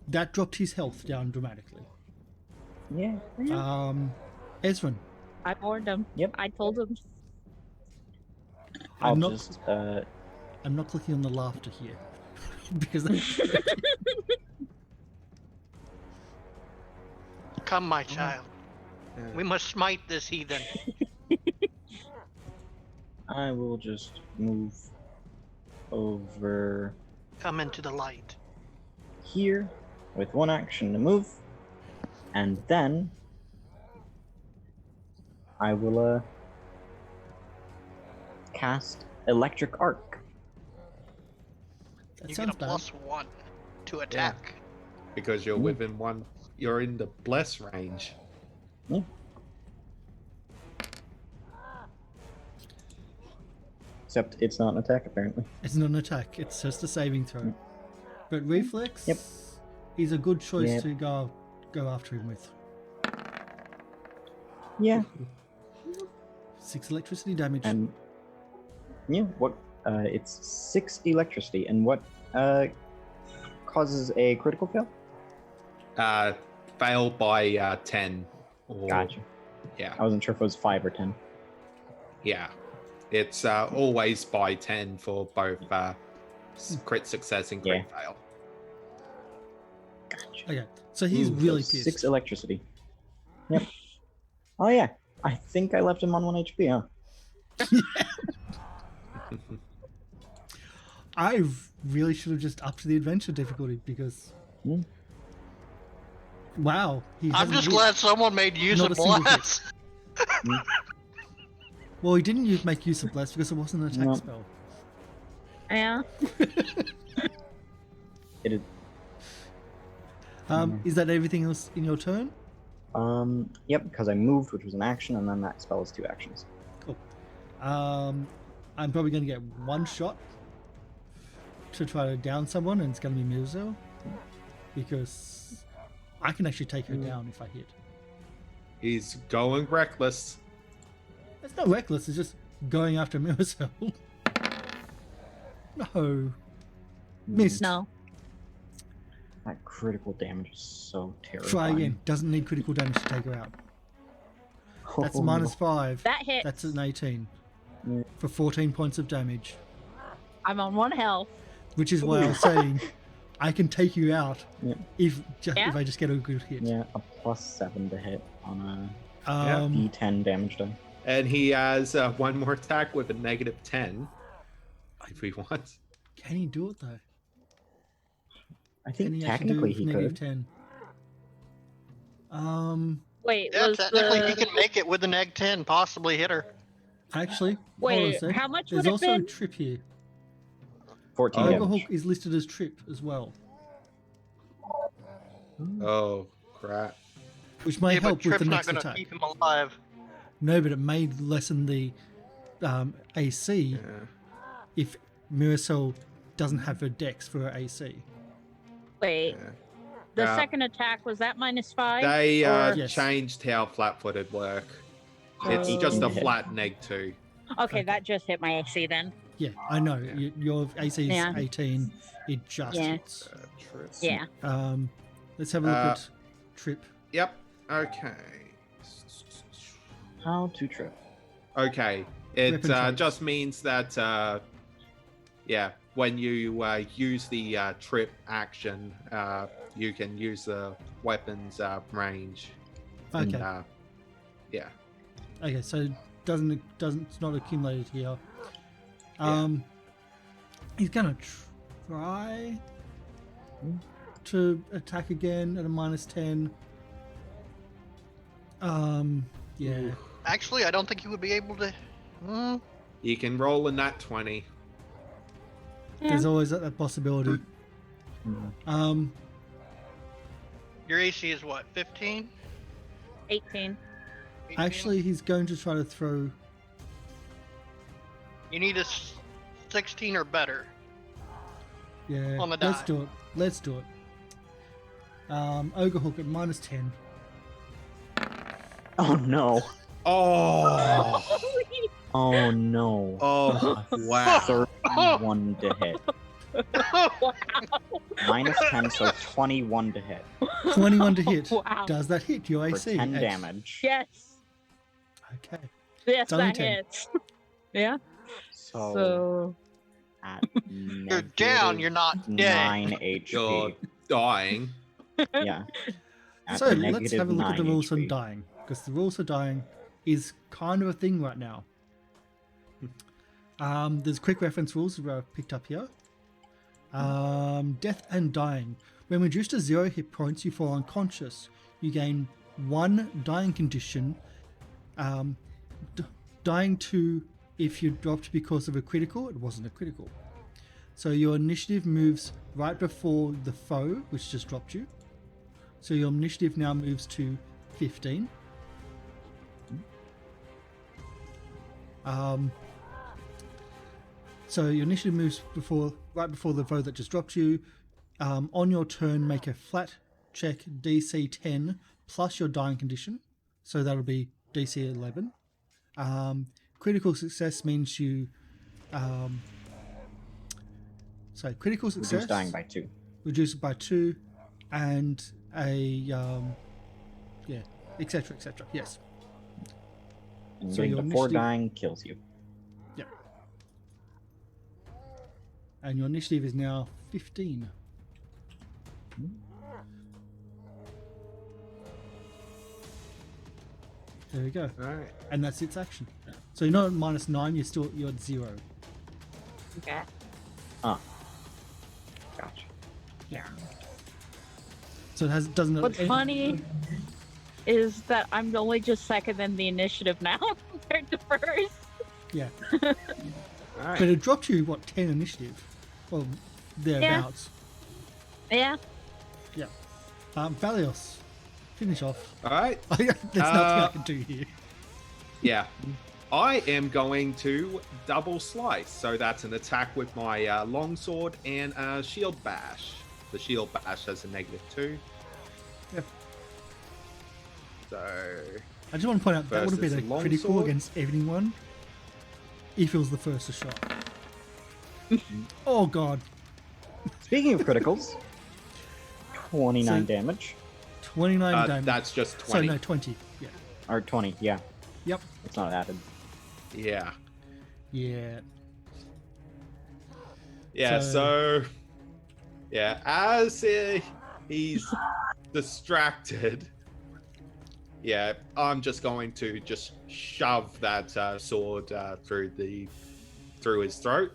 that dropped his health down dramatically. Yeah. Ezrin, I warned him. Yep. I told him. I'll I'm not- just I'm not clicking on the laughter here. because Come, my child. Yeah. We must smite this heathen. I will just move over Come into the light. here with one action to move, and then I will cast Electric Arc. That You get sounds a bad. +1 to attack. Because you're Ooh. within one. You're in the bless range. Yeah. Except it's not an attack, apparently. It's not an attack. It's just a saving throw. But reflex Yep. is a good choice Yep. to go after him with. Yeah. 6 electricity damage. And yeah, what? It's 6 electricity, and what causes a critical fail? Fail by 10. Or, Gotcha. Yeah. I wasn't sure if it was 5 or 10. Yeah. It's always by 10 for both crit success and crit fail. Gotcha. Okay, so he's really So pissed. 6 electricity. Yep. Oh yeah, I think I left him on 1 HP, huh? I really should have just upped the adventure difficulty because. Hmm. Wow. He I'm hasn't just hit. glad someone made use Not of a single hit. bless. Well, he didn't make use of Bless because it wasn't an attack No. spell. Yeah. It is. Is that everything else in your turn? Yep, because I moved, which was an action, and then that spell is 2 actions. I'm probably going to get one shot to try to down someone, and it's going to be Mirzo. Because I can actually take her down if I hit. He's going reckless. It's not reckless, it's just going after Mirzo. No. Missed. No. That critical damage is so terrifying. Try again. Doesn't need critical damage to take her out. That's Oh, -5. That hits. That's an 18. Yeah. For 14 points of damage. I'm on 1 health. Which is why I was saying I can take you out Yeah. if Yeah. I just get a good hit. Yeah, a +7 to hit on a Um, D10 damage die. And he has one more attack with a -10. If he wants. Can he do it though? I Can think he actually do technically it he with could. -10? Wait, Yeah, was technically the... he can make it with an egg 10, possibly hit her. Actually, hold on a Wait, sec. how much There's would it also a been? trip here. 14 damage. Overhook is listed as trip as well, Oh, crap. which may Yeah, but help with Trip's the not next going to attack. keep him alive. No, but it may lessen the AC Yeah. if Miracel doesn't have her dex for her AC. Wait, Yeah. the Yeah. second attack, was that -5? They or... Yes. changed how flat-footed work. It's just a Oh. flat neg 2. Okay, that just hit my AC then. Yeah, I know. Yeah. Your AC is Yeah. 18. It just Yeah. hits. Trip. Yeah. Let's have a look Uh, at trip. Yep. Okay. How to trip. Okay. It Weapon traits. just means that, when you use the trip action, you can use the weapon's range. Okay. And, yeah. Okay, so it's not accumulated here. Yeah. He's gonna try to attack again at a -10. Yeah. Actually, I don't think he would be able to. You can roll a nat 20. There's always that possibility. Your AC is what, 15? 18. 18? Actually, he's going to try to throw. You need a 16 or better. Yeah. On the Let's die. do it. Let's do it. Ogre Hook at -10. Oh no. Oh! Oh no. Oh, wow. 31 to hit. Wow. -10, so 21 to hit. 21 to hit. Wow. Does that hit your For AC? 10 X? damage. Yes. Okay. Yes, only that 10. hits. Yeah. So, So... at You're down, you're not dead. 9 HP. You're dying. Yeah. At So let's negative have a look at the 9 rules on HP. dying, because the rules for dying is kind of a thing right now. There's quick reference rules that I've picked up here. Death and dying. When reduced to 0 hit points, you fall unconscious. You gain 1 dying condition. Dying 2 if you dropped because of a critical. It wasn't a critical. So your initiative moves right before the foe, which just dropped you. So your initiative now moves to 15. So your initiative moves right before the foe that just dropped you. On your turn, make a flat check DC 10 plus your dying condition. So that'll be DC 11. Critical success means you... critical success... Reduce dying by 2. Reduce it by 2. And a... etc, etc. Yes. And So getting your to 4 initiative- dying kills you. Yep. And your initiative is now 15. There we go. All right. And that's its action. So you're not at -9, you're at 0. Okay. Ah. Gotcha. So it doesn't... What's funny is that I'm only just second in the initiative now compared to first. Yeah. All But right. it dropped you, 10 initiative? Well, thereabouts. Yeah. Yeah. Valios, finish off. All right. There's nothing I can do here. Yeah. I am going to double slice. So that's an attack with my longsword and a shield bash. The shield bash has a -2. Yep. So I just want to point out that would have First been it's a a critical longsword. against anyone if it was the first to shot. Oh god. Speaking of criticals, 29 So- damage. 29 damage. that's just So 20. no, 20. Yeah. Or 20, yeah. Yep. It's not added. Yeah. Yeah. Yeah, So- so yeah, as he's distracted, yeah, I'm just going to just shove that sword through his throat.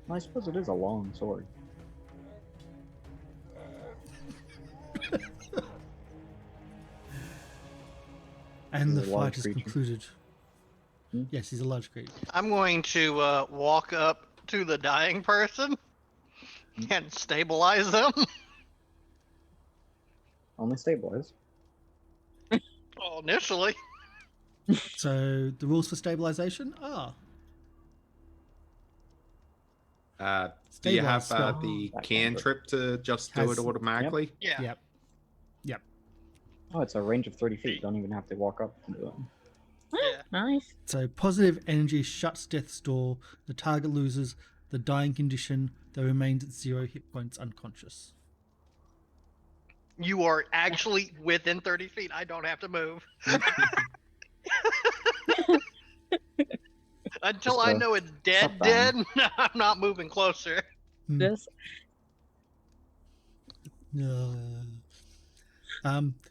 Well, I suppose it is a long sword. And He's the a large fight is creature. concluded. Hmm? Yes, he's a large creature. I'm going to walk up to the dying person and stabilize them. Only stabilize. Oh, initially. So the rules for stabilization are Do you have Stabilize spell. the That cantrip to just do Has- it automatically? Yeah. Yep. Oh, it's a range of 30 feet. Don't even have to walk up to do it. Yeah. Nice. So positive energy shuts death's door. The target loses the dying condition. They remains at 0 hit points unconscious. You are actually within 30 feet. I don't have to move. Until Just I a know it's dead, shutdown. I'm not moving closer. This.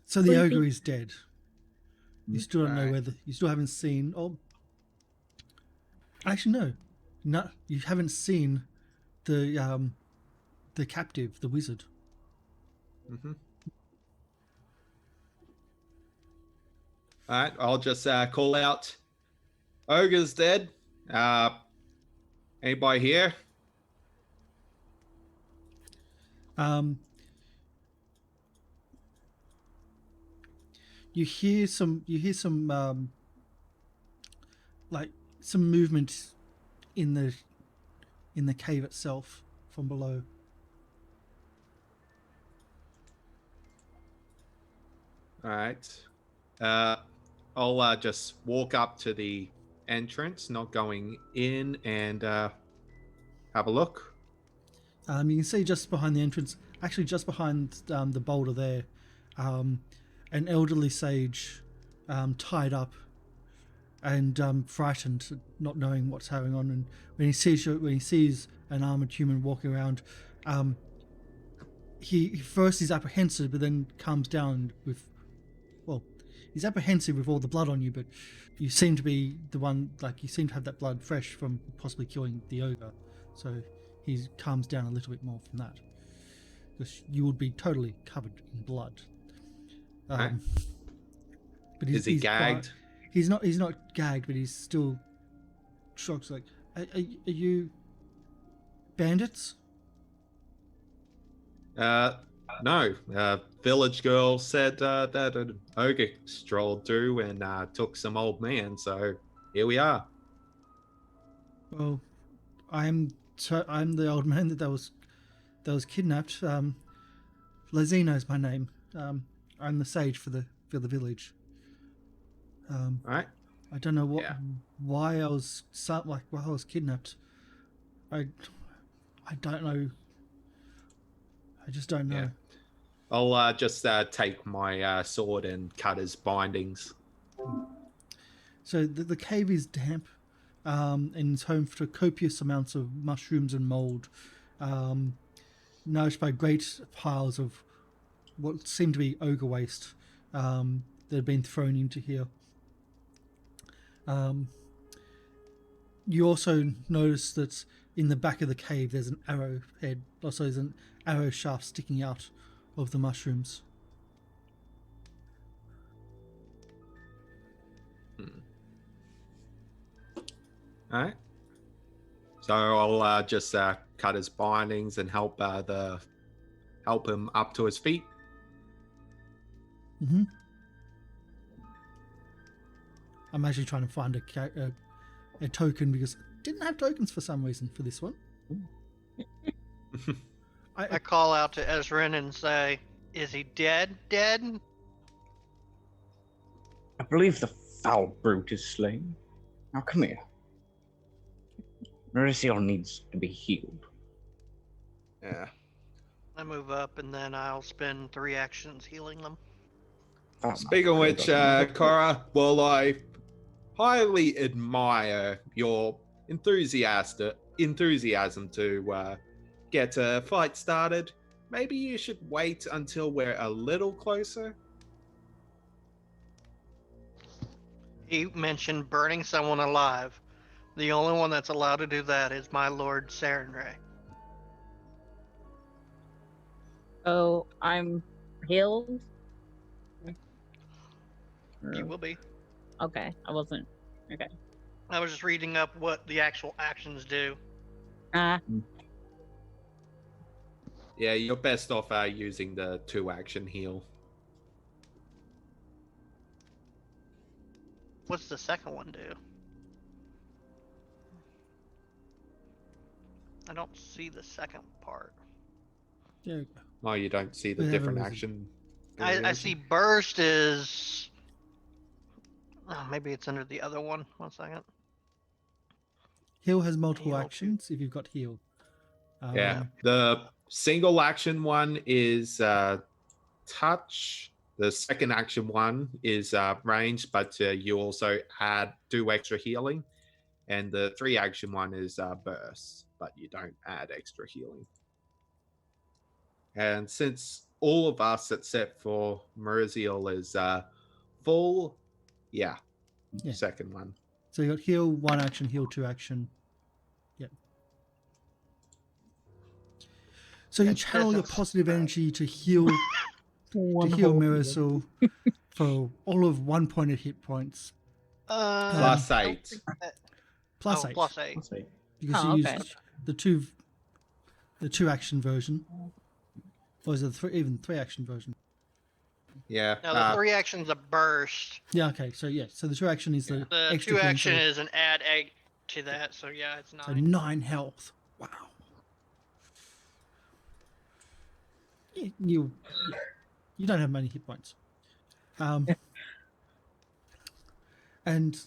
So the Sleepy. ogre is dead. You still don't know Alright. whether you still haven't seen. Oh, actually, no, you haven't seen the captive, the wizard. Mm-hmm. All right, I'll just call out. Ogre's dead. Anybody here? You hear some like some movement in the cave itself from below. All right. I'll just walk up to the entrance, not going in, and have a look. You can see just behind the entrance, actually just behind the boulder there, an elderly sage tied up and frightened, not knowing what's going on. And when he sees an armored human walking around, he first is apprehensive, but then calms down with, well, he's apprehensive with all the blood on you, but you seem to be the one, like you seem to have that blood fresh from possibly killing the ogre, so he calms down a little bit more from that, because you would be totally covered in blood. Right. But Is he gagged? He's not gagged, but he's still shocked. Like, are you bandits? No. Village girl said that an ogre strolled through and took some old man, so here we are. Well, I'm the old man that was kidnapped. Lazino is my name. I'm the sage for the village. Right? I don't know why I was kidnapped. I don't know. I just don't know. Yeah. I'll just take my sword and cut his bindings. So the cave is damp, and it's home to copious amounts of mushrooms and mold, nourished by great piles of what seem to be ogre waste that have been thrown into here. You also notice that in the back of the cave there's an arrowhead, also there's an arrow shaft sticking out of the mushrooms. Alright. So I'll just cut his bindings and help him up to his feet. Mm-hmm. I'm actually trying to find a token because I didn't have tokens for some reason for this one. I call out to Ezrin and say, "Is he dead? Dead?" I believe the foul brute is slain. Now come here. Mauricio needs to be healed. Yeah. I move up and then I'll spend 3 actions healing them. Oh, Speaking of which, Cora, well, I highly admire your enthusiasm to get a fight started. Maybe you should wait until we're a little closer. He mentioned burning someone alive. The only one that's allowed to do that is my lord Sarenrae. Oh, I'm healed. You will be. Okay, I wasn't. Okay. I was just reading up what the actual actions do. Yeah, you're best off using the 2-action heal. What's the second one do? I don't see the second part. Yeah. Oh, you don't see the Yeah, different where is it? action. I see burst is. Oh, maybe it's under the other one. 1 second. Heal has multiple Heal. actions if you've got heal. Yeah, the single action one is touch. The second action one is range, but you also do extra healing. And the 3 action one is burst, but you don't add extra healing. And since all of us except for Murziel is full, yeah, second one. So you got heal 1 action, heal 2 action. Yep. So you channel your positive energy to heal Marisol for all of 1 point of hit points. Plus 8. Plus 8. Plus 8. Because you used the 2 action version. Or is it even 3 action version? Yeah. Now the 3 action's a burst. Yeah, okay. So so the 2 action is the extra 2 thing, action so- is an add egg to that, so yeah, it's 9. So 9 health. Wow. You don't have many hit points. And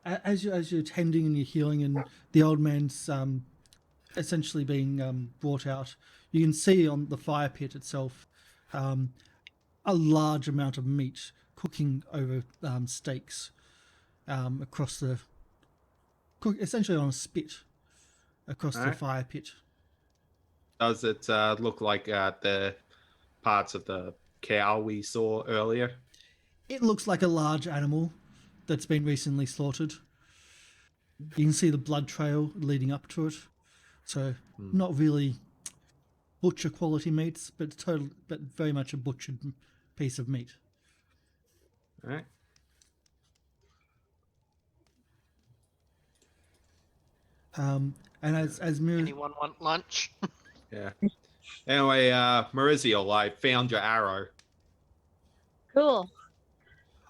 as you're tending and you're healing, and the old man's essentially being brought out, you can see on the fire pit itself a large amount of meat cooking over stakes across essentially on a spit across the fire pit. Does it look like the parts of the cow we saw earlier? It looks like a large animal that's been recently slaughtered. You can see the blood trail leading up to it. So not really butcher quality meats, but very much a butchered piece of meat. All right. And as Mira, Anyone want lunch? Yeah. Anyway, Maurizio, I found your arrow. Cool.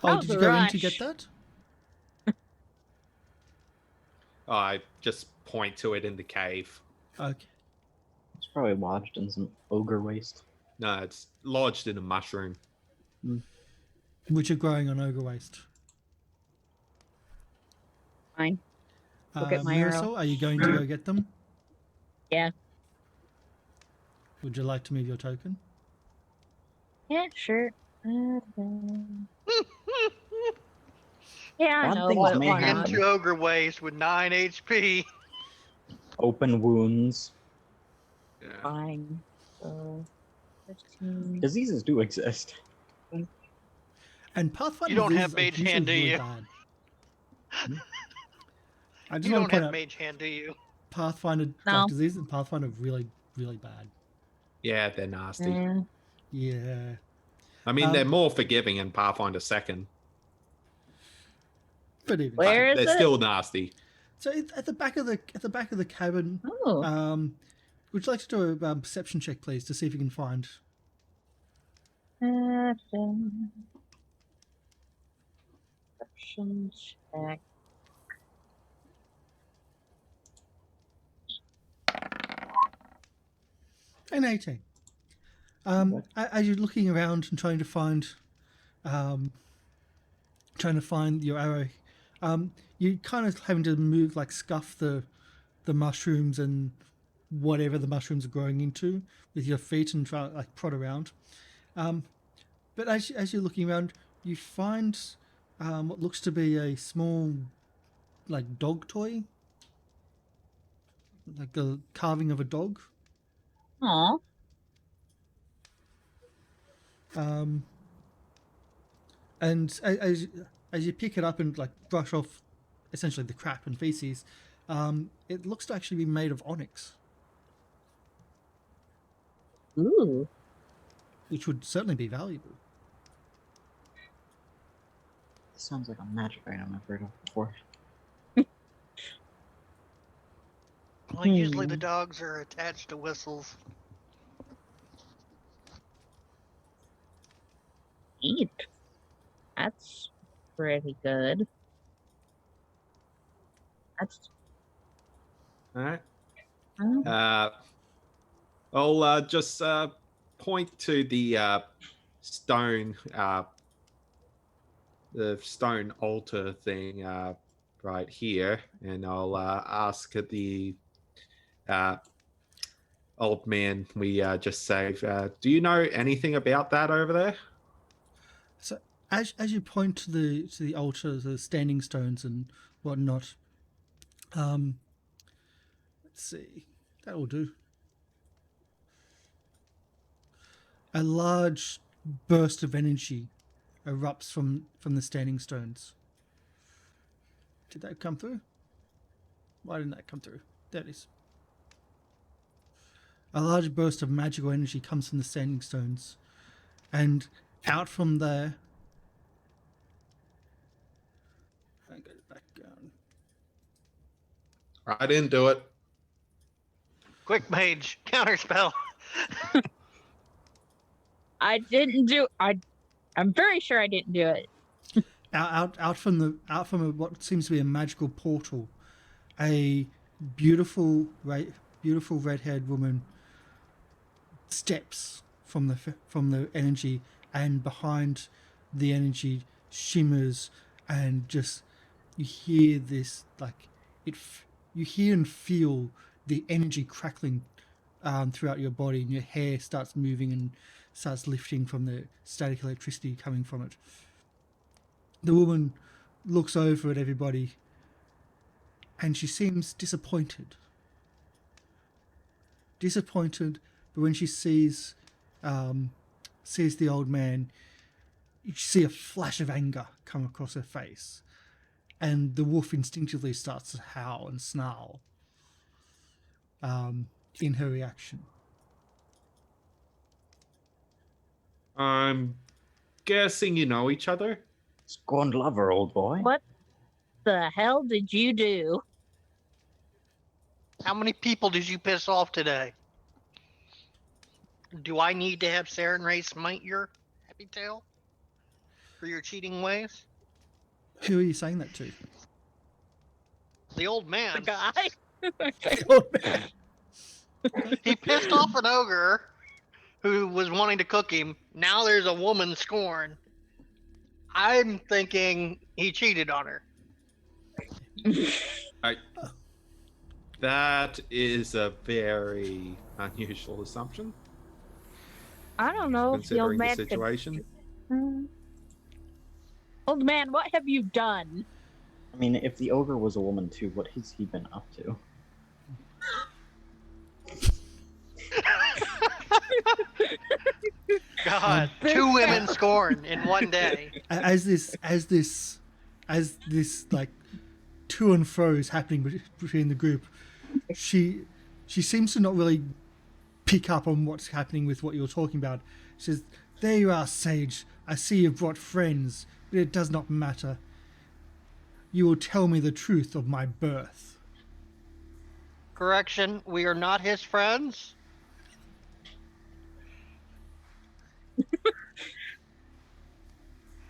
oh, That did was you a go in to get rush. that? I just point to it in the cave. Okay. It's probably lodged in some ogre waste. No, it's lodged in a mushroom. Which are growing on ogre waste. Fine. Look at my arrow. Marisol, are you going to go get them? Yeah. Would you like to move your token? Yeah, sure. Yeah, I Bad know, things but may why happen. not? Into ogre waste with 9 HP. Open wounds. Yeah. Fine. So, 15. Diseases do exist. And Pathfinder You don't diseases have are mage usually hand, do really you? bad. I just You want don't to point have out mage hand, do you? Pathfinder No. diseases in Pathfinder are really, really bad. Yeah, they're nasty. Yeah. I mean, they're more forgiving in Pathfinder 2nd. But even Where is They're it? still nasty. so at the back of the cabin, Oh. would you like to do a perception check, please, to see if you can find? Perception check. An 18. As you're looking around and trying to find your arrow, you're kind of having to move, like scuff the mushrooms and whatever the mushrooms are growing into with your feet and try like prod around. But as you're looking around, you find what looks to be a small, like dog toy, like the carving of a dog. Aw. And as you pick it up and like brush off essentially the crap and feces, it looks to actually be made of onyx, Ooh. which would certainly be valuable. This sounds like a magic item I've heard of before. Well, usually the dogs are attached to whistles. Neat. That's pretty good. That's. All right. Oh. I'll just point to the stone altar thing right here, and I'll ask the old man we just saved. Do you know anything about that over there? So as you point to the altar, the standing stones and whatnot, let's see, that will do. A large burst of energy erupts from the standing stones. Did that come through? Why didn't that come through? There it is. A large burst of magical energy comes from the standing stones, and out from there. I got it back down. I didn't do it. Quick mage, counterspell. I didn't do. I'm very sure I didn't do it. Out from what seems to be a magical portal, a beautiful red-haired woman steps from the energy, and behind the energy shimmers, and just you hear this you hear and feel the energy crackling throughout your body, and your hair starts moving and starts lifting from the static electricity coming from it. The woman looks over at everybody, and she seems disappointed. But when she sees sees the old man, you see a flash of anger come across her face, and the wolf instinctively starts to howl and snarl in her reaction. I'm guessing you know each other. Scorned lover, old boy. What the hell did you do? How many people did you piss off today? Do I need to have Saren Ray smite your happy tail for your cheating ways? Who are you saying that to? The old The man. guy? The old man. He pissed off an ogre who was wanting to cook him. Now there's a woman scorn. I'm thinking he cheated on her. That is a very unusual assumption, I don't know if the old considering the man situation. could... Old man, what have you done? I mean, if the ogre was a woman too, what has he been up to? God, two women scorn in one day. As this like to and fro is happening between the group, she seems to not really pick up on what's happening with what you're talking about. She says, "There you are, Sage. I see you've brought friends, but it does not matter. You will tell me the truth of my birth." Correction, we are not his friends.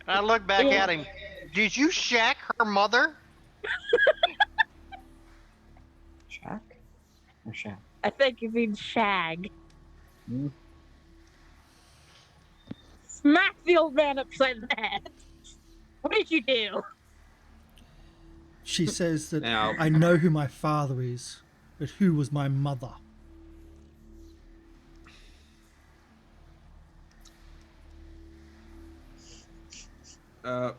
I look back at him. Did you shack her mother? Shack? Or shack? I think you mean shag. Hmm? Smack the old man upside the head. What did you do? She says that Now- I know who my father is, but who was my mother? And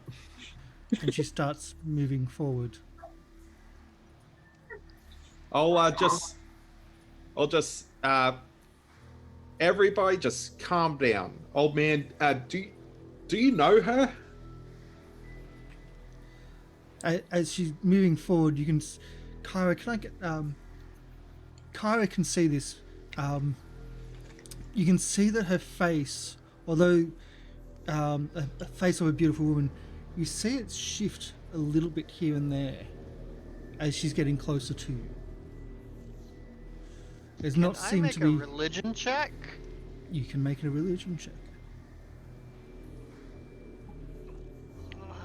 she starts moving forward. I'll just everybody just calm down. Old man, do you know her? As she's moving forward, you can, Kyra, can I get, Kyra can see this. You can see that her face, although a face of a beautiful woman, you see it shift a little bit here and there as she's getting closer to you. There's not Can I seem make to a be. religion check? You can make a religion check.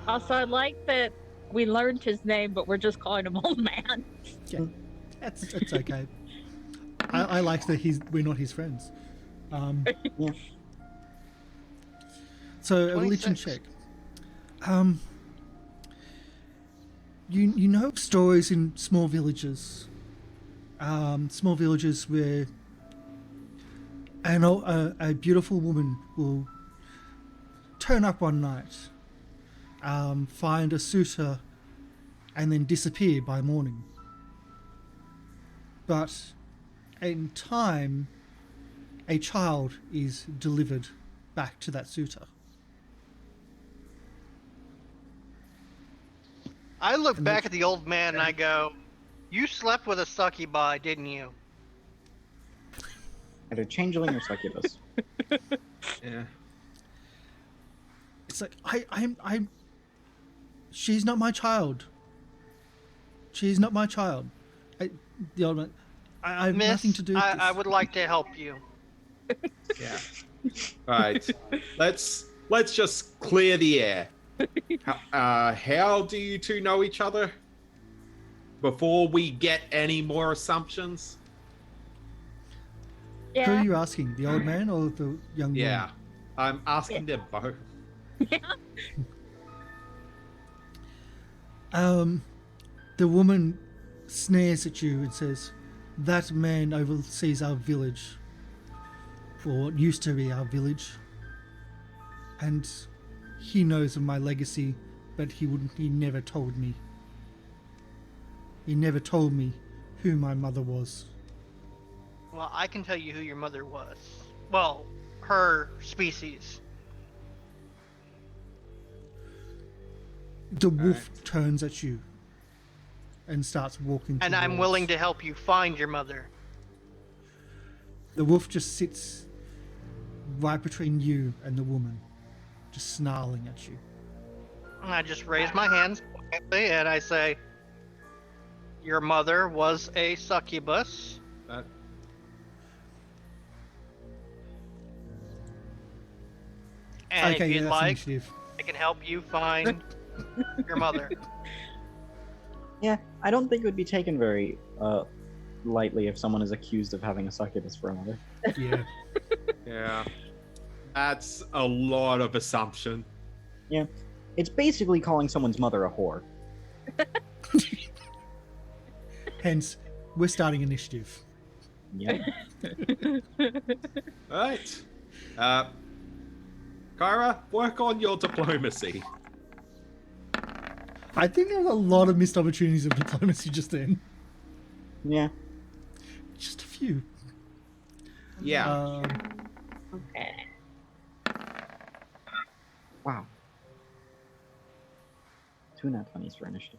Also, I like that we learned his name, but we're just calling him old man. Yeah, that's okay. I like that we're not his friends. Yeah. So a religion 26. check. You know of stories in small villages where a beautiful woman will turn up one night, find a suitor, and then disappear by morning. But in time, a child is delivered back to that suitor. I look And back that's- at the old man and I go, "You slept with a succubi, didn't you?" Either changeling or succubus. Yeah. It's like I'm. She's not my child. She's not my child. The old man. I have Miss, nothing to do with this. I would like to help you. Yeah. Right. Let's just clear the air. How do you two know each other? Before we get any more assumptions. Who are Yeah. you asking? The old man or the young Yeah. I'm asking them both. woman? The woman sneers at you and says, "That man oversees our village, or what used to be our village, and he knows of my legacy, but he never told me. He never told me who my mother was." Well, I can tell you who your mother was. Well, her species. The wolf turns at you and starts walking. And I'm towards- willing to help you find your mother. The wolf just sits right between you and the woman, just snarling at you. And I just raise my hands quietly and I say, your mother was a succubus. That, And Okay, if yeah, you'd that's like, initiative. I can help you find your mother. Yeah, I don't think it would be taken very lightly if someone is accused of having a succubus for a mother. Yeah. yeah. That's a lot of assumption. Yeah, it's basically calling someone's mother a whore. Hence, we're starting initiative. Yeah. Alright. Kyra, work on your diplomacy. I think there were a lot of missed opportunities of diplomacy just then. Yeah. Just a few. Yeah. Okay. Wow. 2 nat 20s for initiative.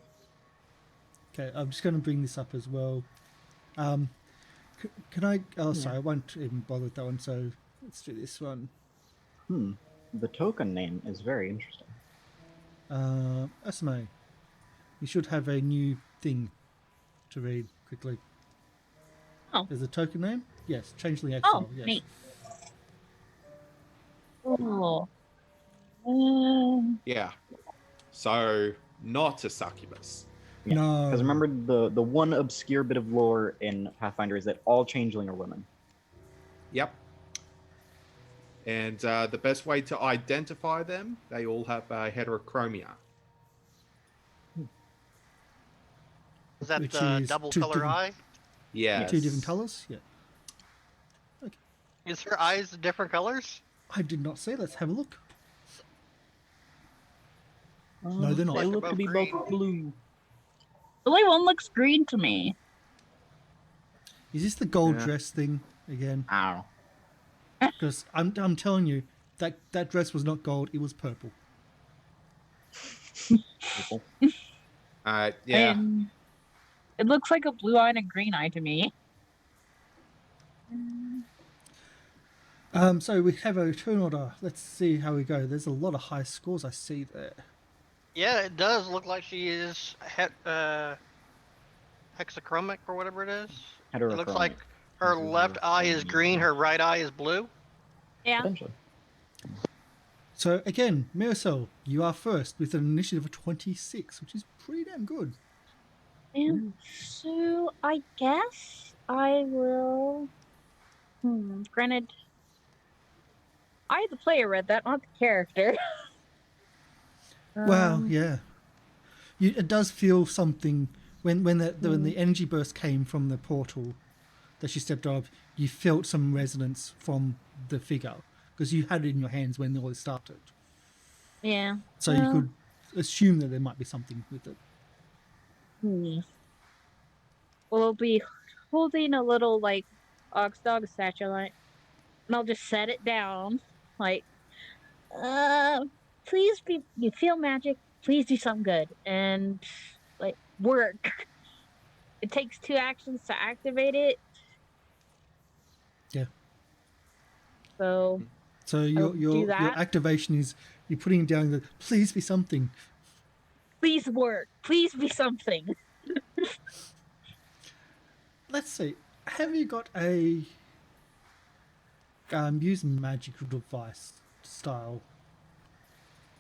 Okay, I'm just going to bring this up as well. Can I? Oh, sorry, I won't even bother with that one. So let's do this one. The token name is very interesting. Asame, you should have a new thing to read quickly. Oh. There's a token name? Yes, Changeling Exile. Oh, yes. neat. Oh. Yeah. So, not a succubus. Yeah. No. Because remember, the one obscure bit of lore in Pathfinder is that all changeling are women. Yep. And the best way to identify them, they all have heterochromia. Is that Which the is double two color different- eye? Yes. Two different colors? Yeah. Is her eyes different colors? I did not say. Let's have a look. No, they're not. They Like look they're to be both both blue. The only one looks green to me. Is this the gold Yeah. dress thing again? Ow. Because I'm telling you, that dress was not gold, it was purple. People. Yeah. And it looks like a blue eye and a green eye to me. So we have a turn order. Let's see how we go. There's a lot of high scores I see there. Yeah, it does look like she is hexachromic or whatever it is. It looks Heterochromic. like her left eye is green, her right eye is blue. Yeah. Potentially. So again, Miracel, you are first with an initiative of 26, which is pretty damn good. And so I guess I will. Granted, I, the player, read that, not the character. Well, yeah. It does feel something when the energy burst came from the portal that she stepped out of. You felt some resonance from the figure because you had it in your hands when all this started. Yeah. So you could assume that there might be something with it. Well, I'll be holding a little like ox dog satellite, and I'll just set it down, like, please be. You feel magic. Please do something good, and like work. It takes 2 actions to activate it. Yeah. So So do your that. activation is you're putting it down. Please be something. please work. Please be something. Let's see. Have you got a use magical device style?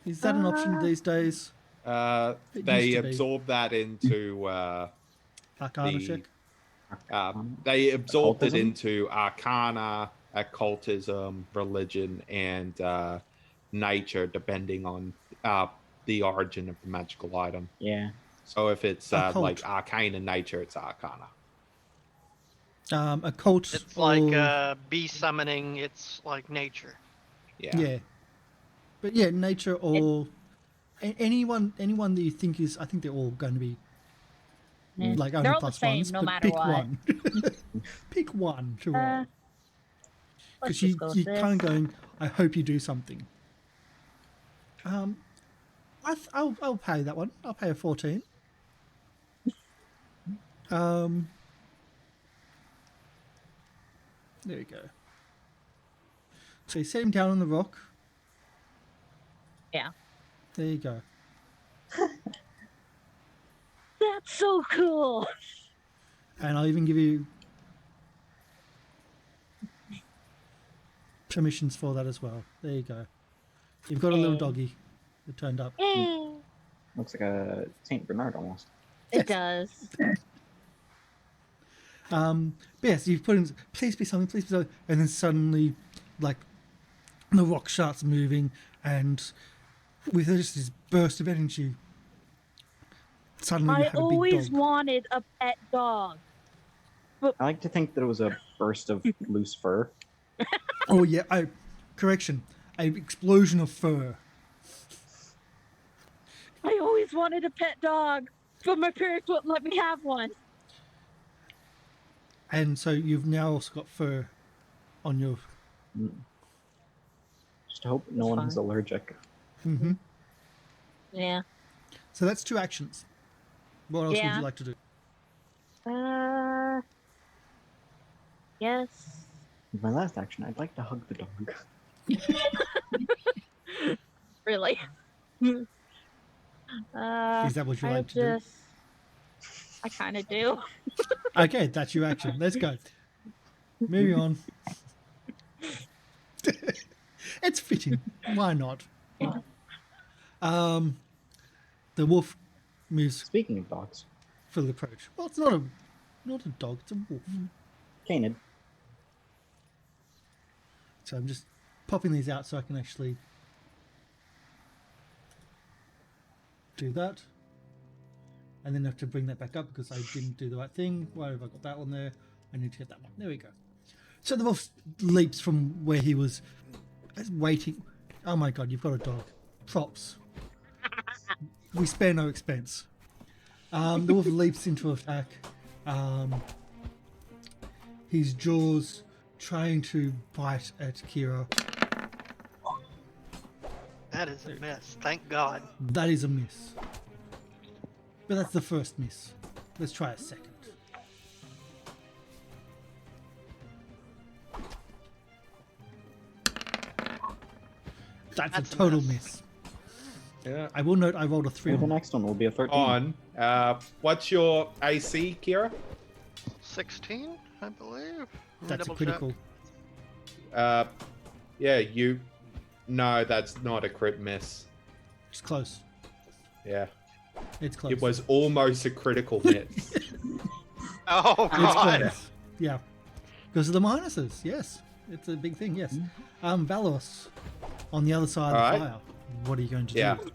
Is that an option these days? It They used to be. absorb that into Arcana The- check. they absorbed it Occultism? into arcana, occultism, religion, and nature, depending on the origin of the magical item. Yeah. So if it's Occult. like arcane in nature, it's arcana. Occult. It's like or- bee summoning. It's like nature. Yeah. yeah. But yeah, nature or anyone that you think is. I think they're all going to be Yeah. like They're only all the plus same, ones. no but matter pick what. one. Pick one to roll. because just go with you're this. kind of going, I hope you do something. I'll pay that one. I'll pay a 14. There we go. So you set him down on the rock. Yeah. There you go. That's so cool. And I'll even give you permissions for that as well. There you go. You've got a little Yay. doggy that turned up. Yay. Looks like a Saint Bernard almost. It does. But yes, you've put in, please be something, please be something. And then suddenly, like, the rock starts moving, and with just this burst of energy, suddenly you I have a big always dog. wanted a pet dog. I like to think that it was a burst of loose fur. Oh yeah, correction, an explosion of fur. I always wanted a pet dog, but my parents wouldn't let me have one. And so you've now also got fur on your... Just hope no one is allergic. Mm-hmm. Yeah. So that's 2 actions. What else would Yeah. you like to do? Yes. With my last action, I'd like to hug the dog. Really. Is that what you like to do? I kind of do. Okay, that's your action. Let's go. Moving on. It's fitting. Why not? The wolf moves Speaking of dogs, for the approach. Well, it's not a dog. It's a wolf. Canid. So I'm just popping these out so I can actually do that. And then I have to bring that back up because I didn't do the right thing. Why have I got that one there? I need to get that one. There we go. So the wolf leaps from where he was waiting. Oh my god, you've got a dog. Props. We spare no expense. The wolf leaps into attack. His jaws trying to bite at Kira. That is a miss. Thank God. That is a miss. But that's the first miss. Let's try a second. That's a That's a total miss. miss. Yeah. I will note I rolled a 3 The on. next one will be a 13. On. What's your AC, Kira? 16, I believe. Let me That's a double check. critical. Yeah, you. No, that's not a crit miss. It's close. Yeah. It's close. It was almost a critical miss. Oh It's God. close. Yeah. Because of the minuses, yes. It's a big thing, yes. Valos, on the other side of the Alright. fire. What are you going to Yeah. do?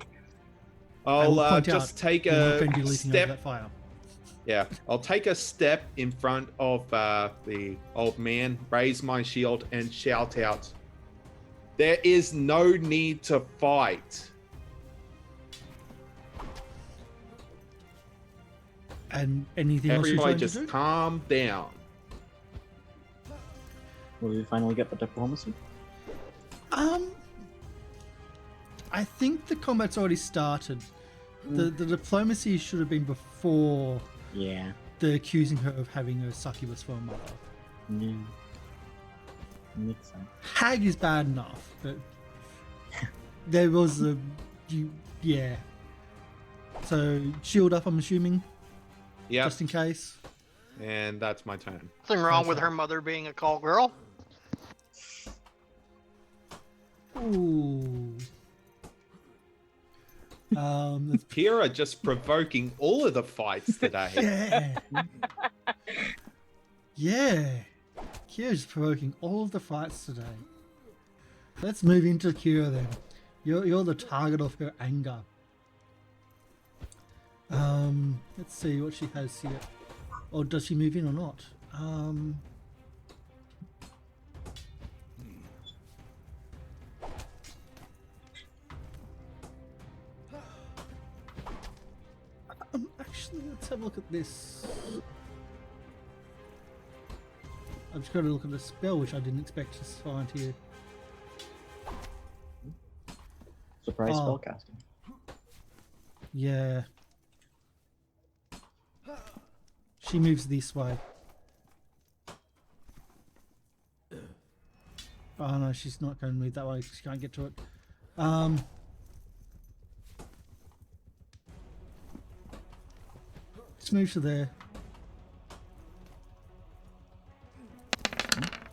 I will I'll point just out take you're not a going to be leaping over step. that fire. Yeah, I'll take a step in front of the old man, raise my shield, and shout out, "There is no need to fight." And anything else you're Everybody trying to just do? calm down. Will we finally get the diplomacy? I think the combat's already started. The diplomacy should have been before Yeah. the accusing her of having a succubus for a mother. Yeah. Makes sense. Hag is bad enough, but there was yeah. So shield up, I'm assuming, Yep, just in case. and that's my turn. Nothing wrong with her mother being a call girl. Ooh. Let's Kira just provoking all of the fights today. Yeah. Yeah. Kira's provoking all of the fights today. Let's move into Kira then. You're the target of her anger. Let's see what she has here. Or does she move in or not? Actually, let's have a look at this. I've just got to look at the spell, which I didn't expect to find here. Surprise Oh. spellcasting. Yeah. She moves this way. Oh no, she's not going to move that way. She can't get to it. Let's move to there.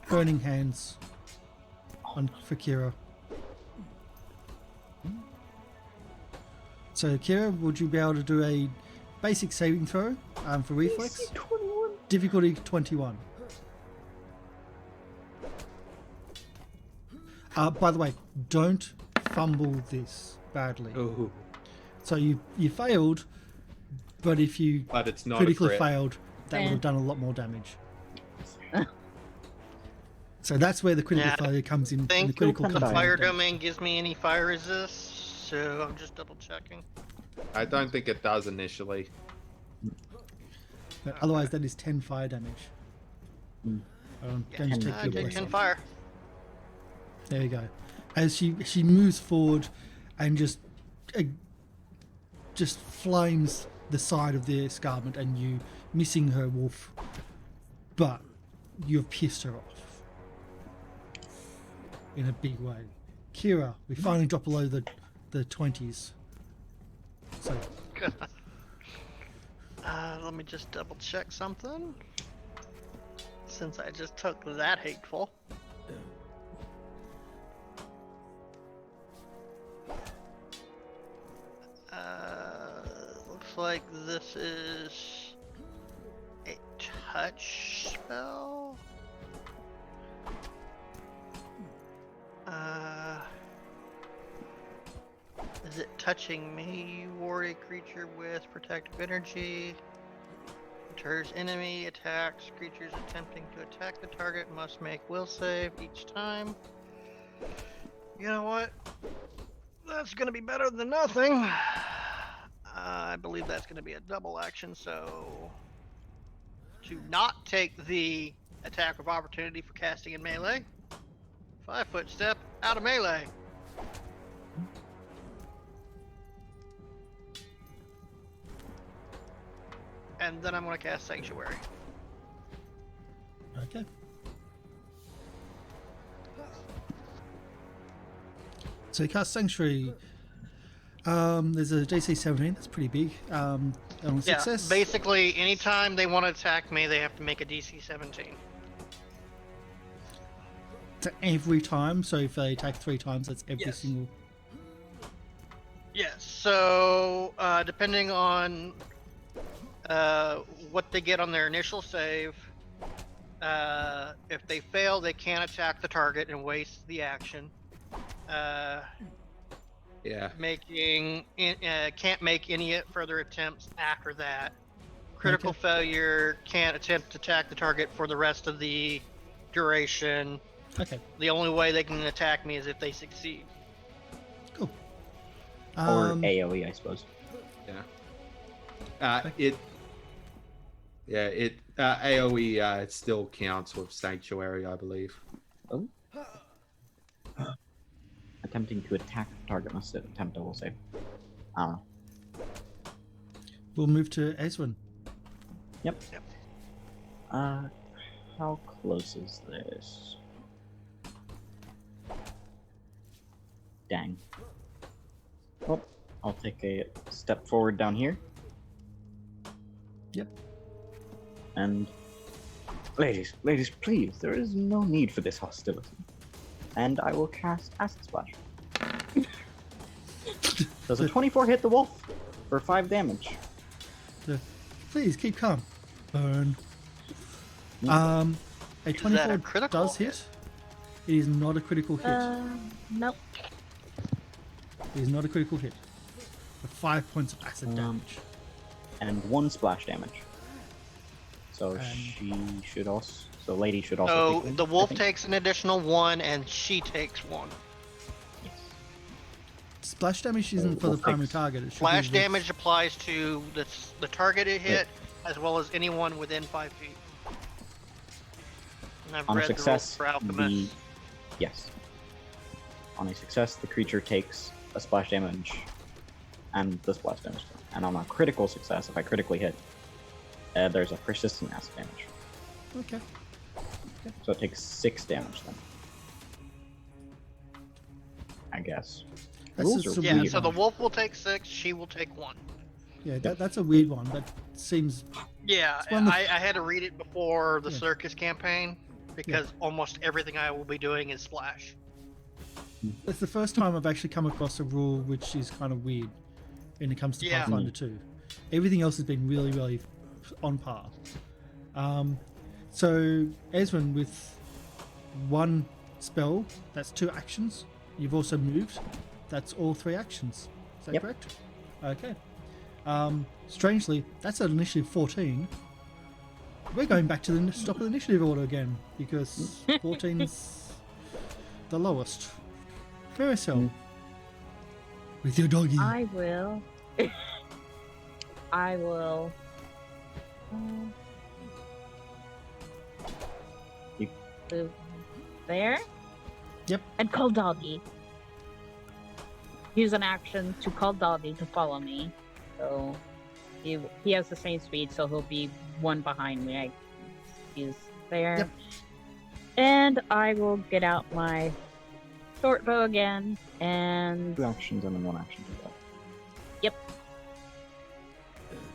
Burning hands on for Kira. So Kira, would you be able to do a basic saving throw for reflex? 21. Difficulty 21. By the way, don't fumble this badly. Ooh. So you failed, but if you But it's not critically a crit. failed, that would Yeah. have done a lot more damage. So that's where the critical Yeah, failure comes in. And the think critical the the comes in. fire domain gives me any fire resist, so I'm just double checking. I don't think it does initially. But otherwise, that is 10 fire damage. Mm. I'm Yeah, going to 10 take I your did blessing. 10 fire. There you go. As she moves forward and just flames the side of the escarpment, and you missing her wolf, but you've pissed her off in a big way. Kira, we finally drop below the 20s. So Let me just double check something. Since I just took that hateful. Looks like this is a touch spell. Is it touching me? You ward a creature with protective energy. Deters enemy attacks. Creatures attempting to attack the target must make will save each time. You know what? That's gonna be better than nothing. I believe that's gonna be a double action, so to not take the attack of opportunity for casting in melee, 5-foot step out of melee. And then I'm gonna cast Sanctuary. okay. So you cast Sanctuary. There's a DC 17. That's pretty big. On success. Yeah, basically, anytime they want to attack me, they have to make a DC 17. To every time. So if they attack 3 times, that's every Yes. single. Yes, so depending on what they get on their initial save, if they fail, they can't attack the target and waste the action. Yeah. Can't make any further attempts after that. Critical failure, can't attempt to attack the target for the rest of the duration. Okay. The only way they can attack me is if they succeed. Cool. Or AoE, I suppose. Yeah. AoE it still counts with Sanctuary, I believe. Oh. Attempting to attack the target must attempt a will save. I don't know. We'll move to Eswin. Yep. How close is this? Dang. Well, I'll take a step forward down here. Yep. And ladies, please, there is no need for this hostility. And I will cast Acid Splash. Does a 24 hit the wolf for 5 damage? Please keep calm. Burn. A that a 24 critical does hit. It is not a critical hit. Nope. It is not a critical hit. For 5 points of acid damage. And 1 splash damage. So she should also. So lady should also. So take one, the I wolf think. takes an additional 1 and she takes 1. Yes. Splash damage isn't for the Wolf primary takes target. It should Flash be damage applies to the target it hit, as well as anyone within 5 feet. And I've On a read success, the rules for alchemists. yes. On a success, the creature takes a splash damage and the splash damage. And on a critical success, if I critically hit, there's a persistent acid damage. Okay. So it takes 6 damage then. I guess. That's Rules just are a Yeah, weird so the one. wolf will take 6, she will take 1. Yeah, that's a weird one. That seems Yeah, It's one of the- I had to read it before the Yeah. circus campaign because almost everything I will be doing is splash. it's the first time I've actually come across a rule which is kind of weird when it comes to Yeah. Pathfinder 2. Everything else has been really, really on par. So Ezrin, with one spell, that's 2 actions. You've also moved. That's all 3 actions. Is that Yep. correct? Okay. Strangely, that's at initiative 14. We're going back to the top of the initiative order again because 14 is the lowest. Maricel, with your doggy. I will. I will. You- Move there. Yep. And call doggy. Use an action to call doggy to follow me. So he has the same speed, so he'll be 1 behind me. He's there. Yep. And I will get out my short bow again and 2 actions and then 1 action.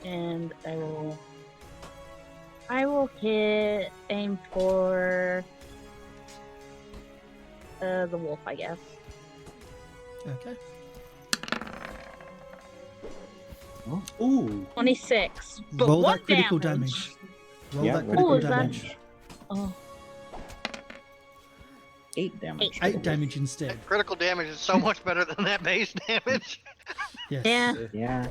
and I will aim for the wolf, I guess. Okay. Ooh. 26. But Roll what that critical damage. Roll Yeah, that roll critical is that? damage. Oh, 8 damage. 8 damage instead. That critical damage is so much better than that base damage. Yes. yeah. Yeah.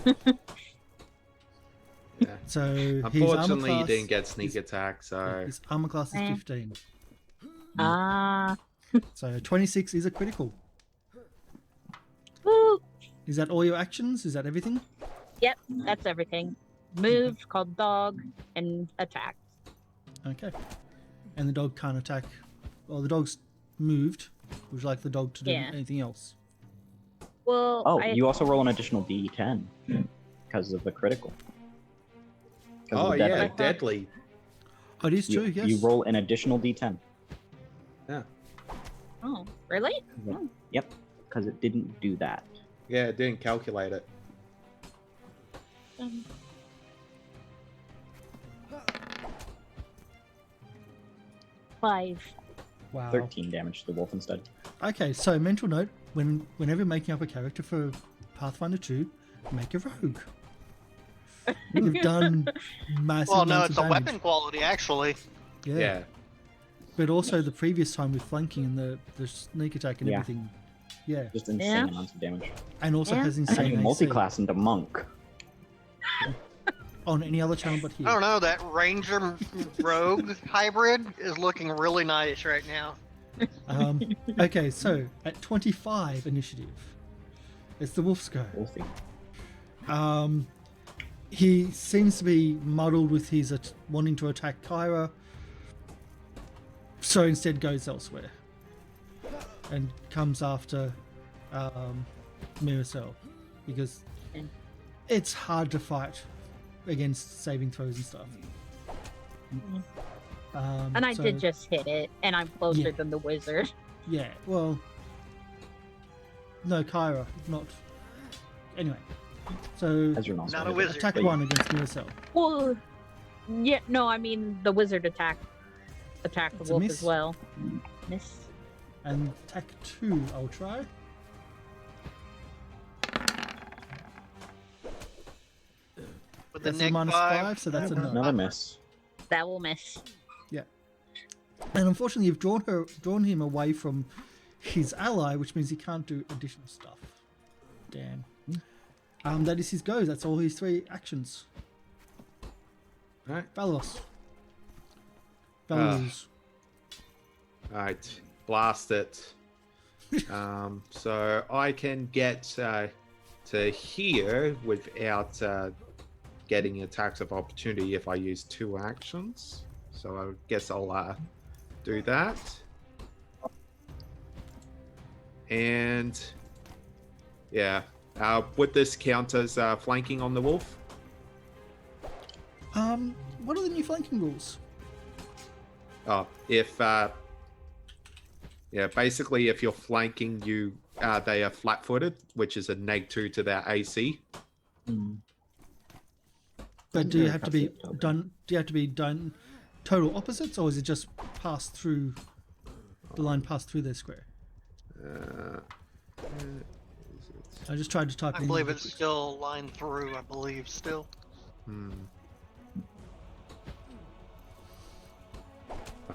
Yeah. So his armor Unfortunately, you class, didn't get sneak attack, so his armor class is Eh. 15. Ah. So 26 is a critical. Woo. Is that all your actions? Is that everything? Yep, that's everything. Move, called dog, and attack. Okay. And the dog can't attack. Well, the dog's moved. Would you like the dog to do Yeah. anything else? Well, Oh, you also roll an additional d10 because of the critical. 'Cause of oh the yeah, deadly. deadly. Oh, it is You, true, yes. you roll an additional d10. Yeah, Oh, really? Yep, because it didn't do that. yeah, it didn't calculate it. Um, 5. Wow. 13 damage to the wolf instead. Okay, so mental note, whenever you're making up a character for Pathfinder 2, make a rogue. You've done massive Well, no, amounts it's of a damage. weapon quality, actually. Yeah. But also the previous time with flanking and the sneak attack and Yeah. everything. Yeah. Just insane Yeah. amounts of damage. And also Yeah. has And then insane you AC multi-class into monk. on any other channel but here. I don't know, that Ranger Rogue hybrid is looking really nice right now. Okay, so at 25 initiative, it's the wolf's go. Wolfie. He seems to be muddled with his wanting to attack Kyra, so instead goes elsewhere and comes after Miracel because it's hard to fight against saving throws and stuff. And I so- did just hit it, and I'm closer Yeah. than the wizard. Yeah, well, no, Kyra, not. Anyway, so As you're not Not a supposed to. wizard. attack But 1 against Miracel. Well, yeah, no, I mean the wizard attacked the It's a wolf miss. as well. Miss. And attack 2, I'll try. With the That's a Nick minus 5. 5, so that's a no. Another miss. That will miss. And unfortunately, you've drawn him away from his ally, which means he can't do additional stuff. Damn. That is his go. That's all his 3 actions. Alright. Valos. Valos. Alright. Blast it. So I can get to here without getting attacks of opportunity if I use 2 actions. So I guess I'll do that. And yeah, would this count as flanking on the wolf? What are the new flanking rules? Oh, if basically if you're flanking, they are flat-footed, which is a -2 to their AC. But do you have to be done? Do you have to be done total opposites, or is it just passed through the line passed through their square? I just tried to type. I believe it's still line through. I believe still.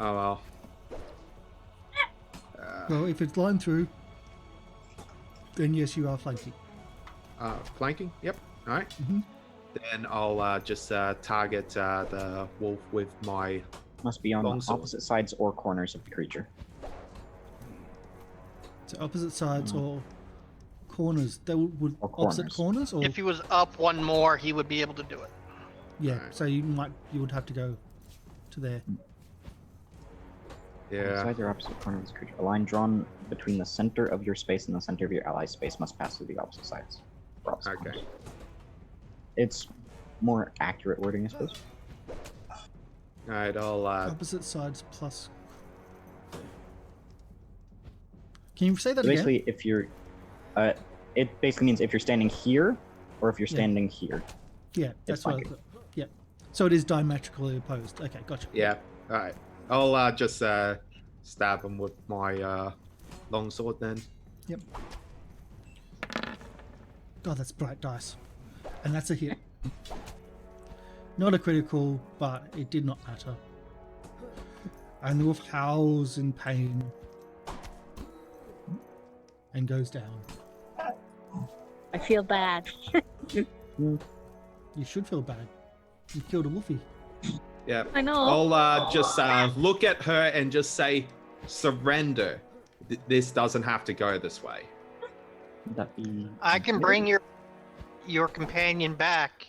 Oh well. Well, if it's line through, then yes, you are flanking. Flanking? Yep. All right. Then I'll just target the wolf with my. Must be on longsword. opposite sides or corners of the creature. So opposite sides or corners. They would Or opposite corners, or If he was up one more, he would be able to do it. yeah. Alright. So you would have to go to there. Yeah. Sides or opposite corners of the creature. A line drawn between the center of your space and the center of your ally's space must pass through the opposite sides. Or opposite Okay. corners. It's more accurate wording, I suppose. All right. I'll. Opposite sides plus. Can you say that So again? basically, if you're, it basically means if you're standing here or if you're standing here. Yeah, that's what I flanking. thought. Yeah. So it is diametrically opposed. Okay, gotcha. Yeah. All right. I'll just stab him with my longsword then. Yep. God, that's bright dice. And that's a hit. Not a critical, but it did not matter. And the wolf howls in pain and goes down. I feel bad. You should feel bad. You killed a wolfie. Yeah. I know. I'll just look at her and just say, "Surrender. This doesn't have to go this way." Would that be? I can bring your companion back.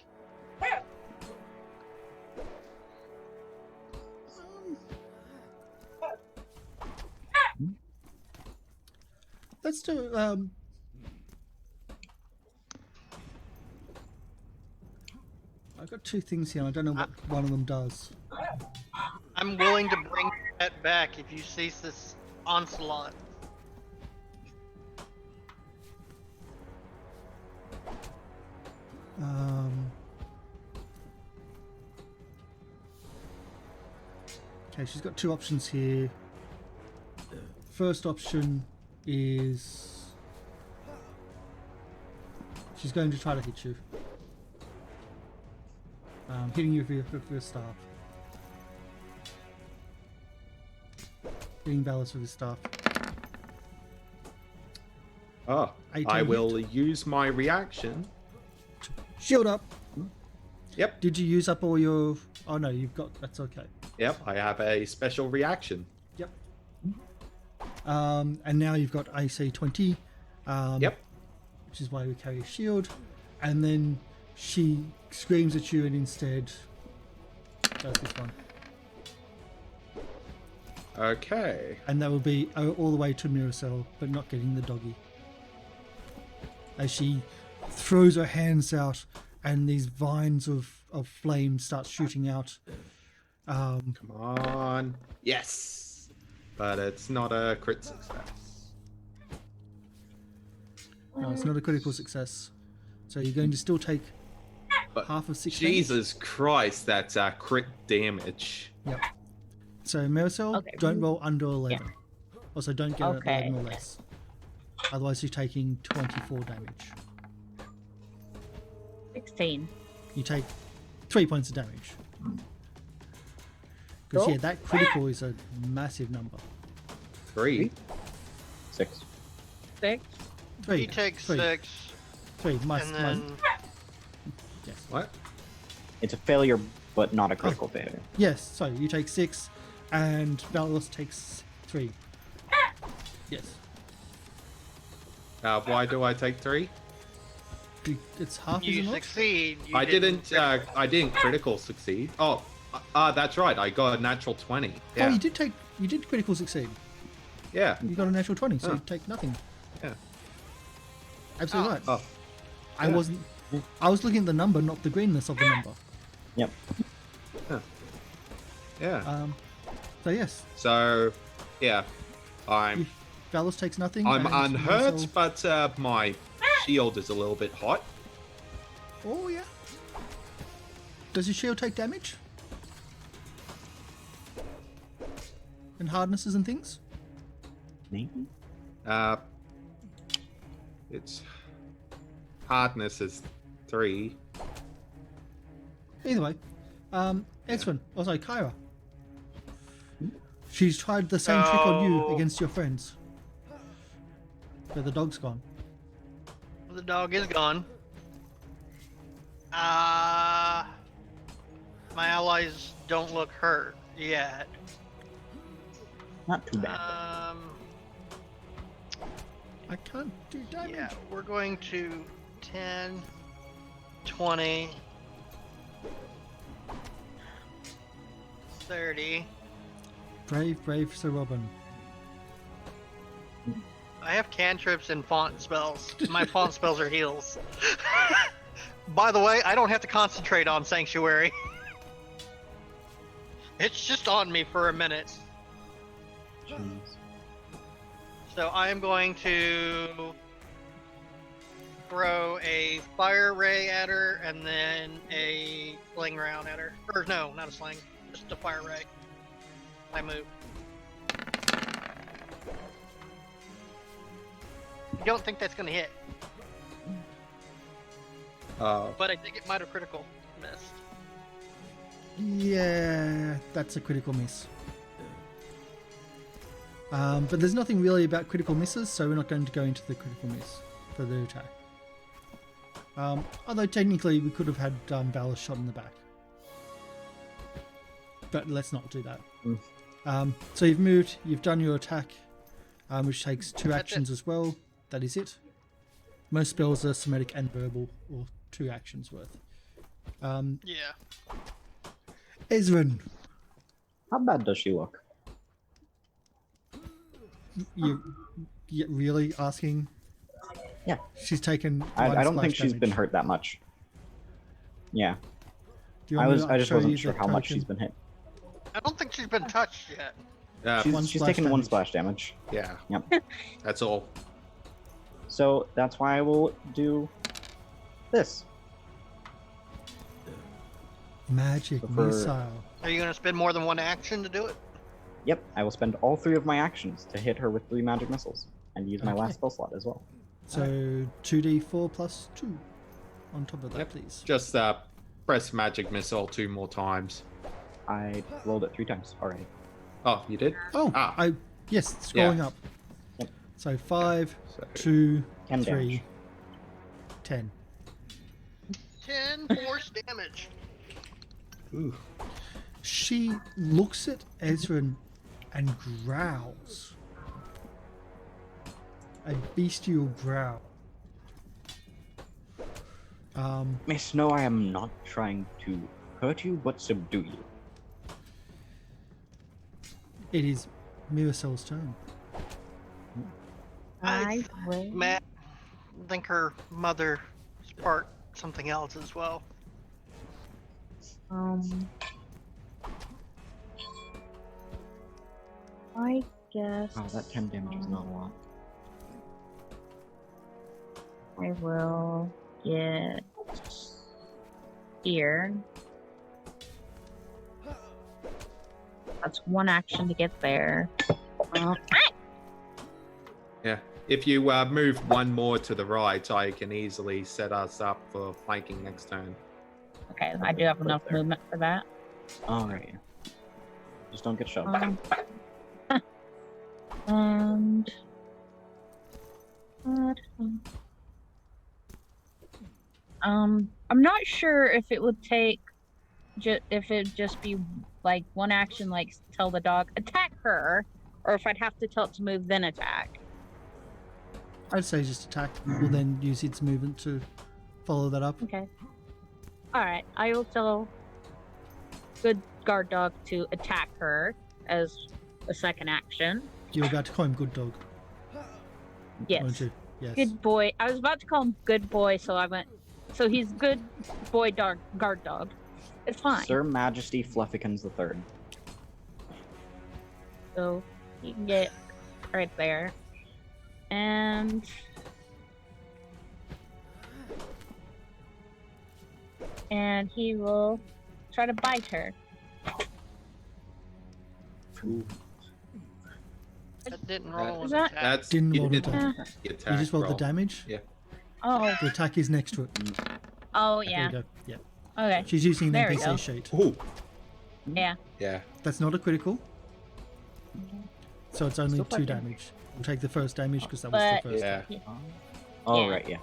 Let's do I've got two things here. I don't know what one of them does. I'm willing to bring that back if you cease this onslaught. Okay, she's got two options here. First option is she's going to try to hit you. Hitting you with your staff. Hitting Valis with his staff. Oh, 18 I hit. will use my reaction. Shield up! Yep. Did you use up all your... Oh no, you've got... That's okay. Yep. I have a special reaction. Yep. And now you've got AC 20. Yep. Which is why we carry a shield. And then she screams at you and instead does this one. Okay. And that will be all the way to Miracell, but not getting the doggy. As she throws her hands out and these vines of flame start shooting out. Come on. Yes. But it's not a crit success. No, it's not a critical success. So you're going to still take But half of 6 Jesus Christ, that's crit damage. damage. Yep. So Miracell, Okay. don't roll under 11. Also, don't get Okay. 11 or less. Otherwise, you're taking 24 damage. 16. You take 3 points of damage. Because, Cool. yeah, that critical is a massive number. 3. 6. 6. 3. He takes 3. 6, 3. and then Yes. What? It's a failure, but not a critical failure. Yes, so you take 6, and Valos takes 3. Yes. Why do I take 3? It's half, you isn't it? succeed. You I didn't critical succeed. Oh, that's right. I got a natural 20. Oh, Yeah. you did take You did critical succeed. Yeah. You got a natural 20, so Oh. you take nothing. Yeah. Absolutely Oh. right. Oh. I yeah. wasn't. I was looking at the number, not the greenness of the number. Yep. Yeah. So yes, So, yeah, I'm Valos takes nothing. I'm and unhurt, Marcel- but my shield is a little bit hot. Oh yeah. Does your shield take damage? And hardnesses and things? Maybe. Its hardness is 3. Either way, Esvin, also Kyra. She's tried the same trick on you Oh. against your friends. But the dog's gone. The dog is gone. My allies don't look hurt yet. Not too bad. I can't do damage. Yeah, we're going to 10, 20, 30. Brave Sir Robin. I have cantrips and font spells. My font spells are heals. By the way, I don't have to concentrate on Sanctuary. It's just on me for a minute. Jeez. So I am going to throw a fire ray at her and then a sling round at her. Or no, not a sling, just a fire ray. I move. I don't think that's gonna hit, but I think it might have critical missed. Yeah, that's a critical miss. But there's nothing really about critical misses, so we're not going to go into the critical miss for the attack. Although technically we could have had Valor shot in the back. But let's not do that. So you've moved, you've done your attack, which takes 2 That's actions as well. That is it. Most spells are somatic and verbal, or 2 actions worth. Yeah. Ezrin, How bad does she look? you're really asking? Yeah. She's taken. I one don't splash think she's been damage. hurt that much. Yeah. Do you I want me to I just show wasn't you sure the how much token? she's been hit. I don't think she's been touched yet. One She's splash taken 1 damage. splash damage. yeah, Yep. that's all. So that's why I will do this. Magic For- missile. Are you gonna spend more than 1 action to do it? Yep, I will spend all 3 of my actions to hit her with 3 magic missiles and use my Okay. last spell slot as well. So 2d4 plus 2 on top of that, Yep. please. Just press magic missile 2 more times. I rolled it 3 times already. Oh, you did? Oh, Ah. yes, scrolling up. Yep. So 5, So, 2, 10 3, damage. 10. 10 force damage. ooh. She looks at Ezrin and growls. A bestial growl. Miss, no, I am not trying to hurt you, but subdue you. It is Miracel's turn. I will. Matt, I think her mother sparked something else as well. I guess. Oh, that 10 damage is not a lot. I will get here. That's 1 action to get there. Yeah. If you move 1 more to the right, I can easily set us up for flanking next turn. Okay, I do have enough there. movement for that. Alright. Just don't get shoved. And I'm not sure if it would take, if it'd just be like 1 action, like tell the dog attack her, or if I'd have to tell it to move then attack. I'd say just attack. We'll then use its movement to follow that up. Okay. All right, I will tell good guard dog to attack her as a second action. You're about to call him good dog, Yes. weren't you? Yes. Good boy. I was about to call him good boy, so I went. So he's good boy dog, guard dog. It's fine. Sir Majesty Fluffykins the Third. So you can get right there. And he will try to bite her. That didn't roll Is an that- attack. That's Didn't you roll the did damage. the You attack just rolled roll. the damage. Yeah. Oh, The attack is next to it. oh There yeah. you go. Yeah. Okay. She's using an There we NPC go. sheet. Ooh, Yeah. yeah. That's not a critical. So it's only Still 2 fucking- damage. We'll take the first damage because that was But- the first. Yeah. Oh, Yeah. right, yeah.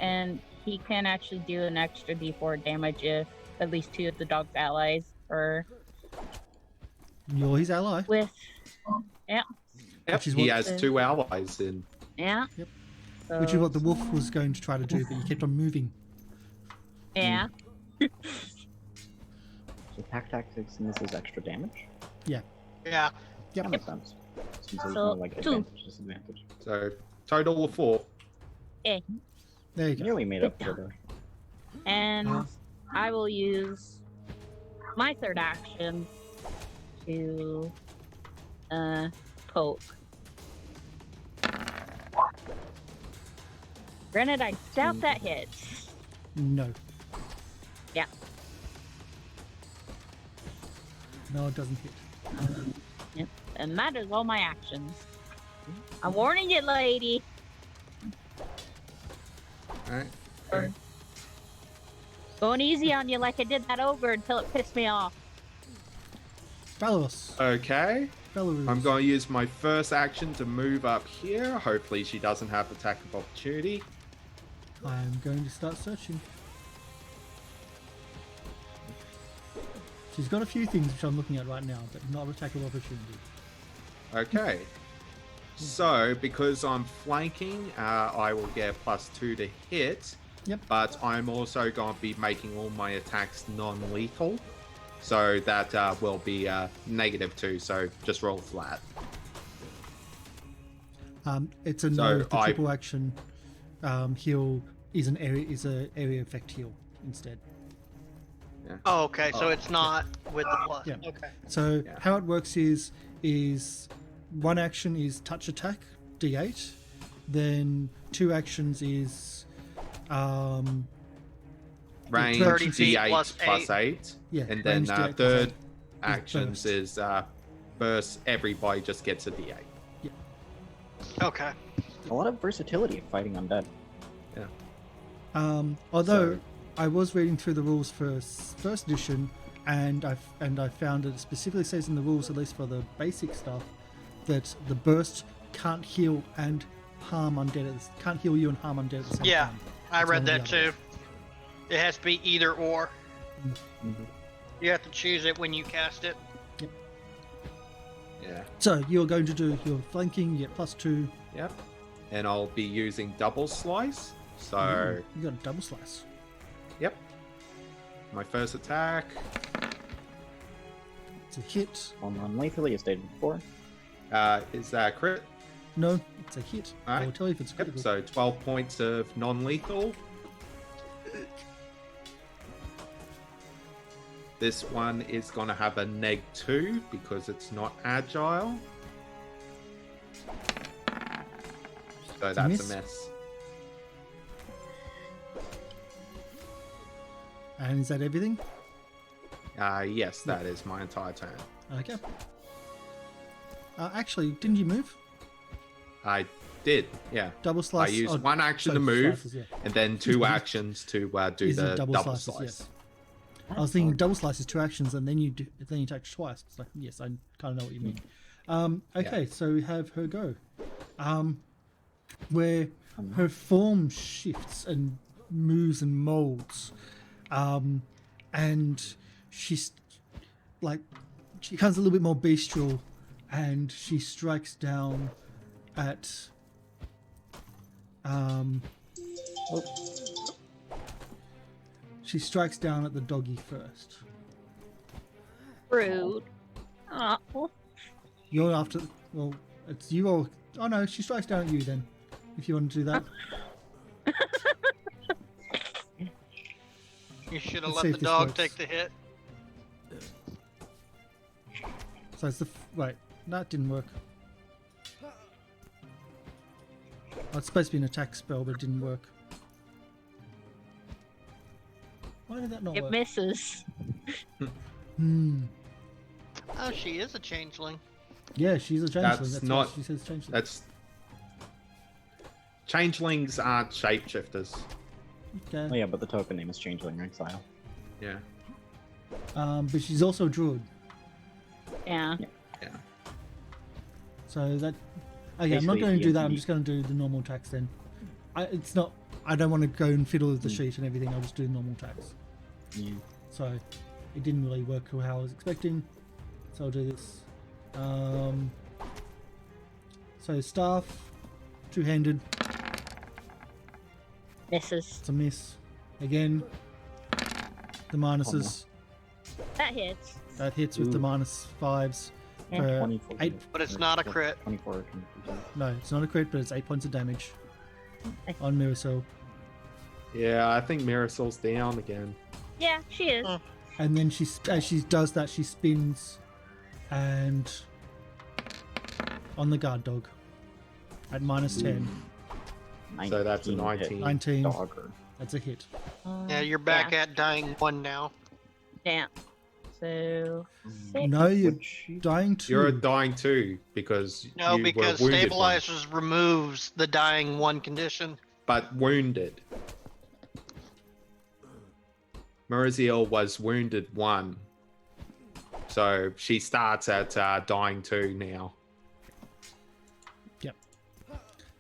And he can actually do an extra D4 damage if at least 2 of the dog's allies are You're his ally. with. Yep, Which is he what- has 2 allies in. Yeah. Yep. So, Which is what the wolf was going to try to do, but you kept on moving. Yeah. So attack tactics and this is extra damage? Yeah. Yep. That makes sense. Since there's So, no, like, 2. advantage, disadvantage. So total of 4. There you go. Nearly made up for the... And I will use my third action to poke. Granted, I doubt that hits. No. Yeah. No, it doesn't hit. Yep. And that is all my actions. I'm warning you, lady. Alright. Going easy on you like I did that ogre until it pissed me off. Belarus. Okay. Belarus. I'm going to use my first action to move up here. Hopefully she doesn't have attack of opportunity. I'm going to start searching. She's got a few things which I'm looking at right now, but not attack of opportunity. Okay. So, because I'm flanking, I will get +2 to hit. Yep. But I'm also going to be making all my attacks non-lethal. So that will be -2, so just roll flat. It's a So no. The I- triple action heal is a area effect heal instead. Oh, okay. So it's not with the plus. Yeah. Okay. So Yeah. how it works is one action is touch attack D8, then 2 actions is Range 30 feet D8 plus plus 8. yeah, And then range D8 plus third 8. actions is burst, everybody just gets a D8. Okay. A lot of versatility of fighting undead. Although So- I was reading through the rules for first edition, and I found it specifically says in the rules, at least for the basic stuff, that the burst can't heal and harm undead. Can't heal you and harm undead at the same Yeah. time. I It's read one or that the other. too. It has to be either or. Mhm. You have to choose it when you cast it. Yeah. So you're going to do your flanking. You get +2. Yep. And I'll be using double slice. So, You got a double slice. yep. My first attack. It's a hit. On non-lethally, as stated before. Is that crit? No, it's a hit. I Alright. will tell you if it's Yep. critical. So 12 points of non-lethal. This one is going to have a -2 because it's not agile. So that's miss. a miss. And is that everything? Yes, that is my entire turn. Okay. Actually, didn't you move? I did, yeah. Double slice. I used oh, one action so to move, slices, yeah. and then 2 Mhm. actions to do Is the it double slices, slice. yes. I was thinking double slice is 2 actions, and then you attack twice. It's like, yes, I kind of know what you mean. Okay, so we have her go, where her form shifts and moves and molds, and she's like, she becomes a little bit more bestial, and she strikes down at she strikes down at the doggy first. Rude. Oh. You're after. Well, it's you or. Oh no, she strikes down at you then. If you want to do that. You should have Let's see let if the this dog works. take the hit. So it's the right. That didn't work. Oh, it's supposed to be an attack spell, but it didn't work. Why did that not It work? misses. Hmm. Oh, she is a changeling. Yeah, she's a changeling. That's That's not- what she says changeling. That's changelings aren't shapeshifters. Okay. Oh yeah, but the token name is Changeling Exile. Yeah. But she's also a druid. Yeah. Yeah. So that. Okay, I'm not Basically, going to the do that. I'm infinite- just going to do the normal attacks then. It's not. I don't want to go and fiddle with the sheet and everything. I'll just do the normal attacks. Yeah. So it didn't really work how I was expecting. So I'll do this. So staff, two-handed. Misses. It's a miss. Again, the minuses. That hits. That hits with the Ooh. -5s. Yeah. For 24. 8. But it's not a crit. 24 or 22. No, it's not a crit, but it's 8 points of damage on Mirasol. Yeah, I think Mirasol's down again. Yeah, she is. And then as she does that, she spins and on the guard dog at -10. So that's a 19 hit 19. 19. Dogger. That's a hit. Yeah, you're back at dying 1 now. Yeah. So six. No, you're Would she- dying too. You're dying too because No, you because were wounded stabilizers removes the dying 1 condition. but wounded. Miraziel was wounded 1. So she starts at dying 2 now.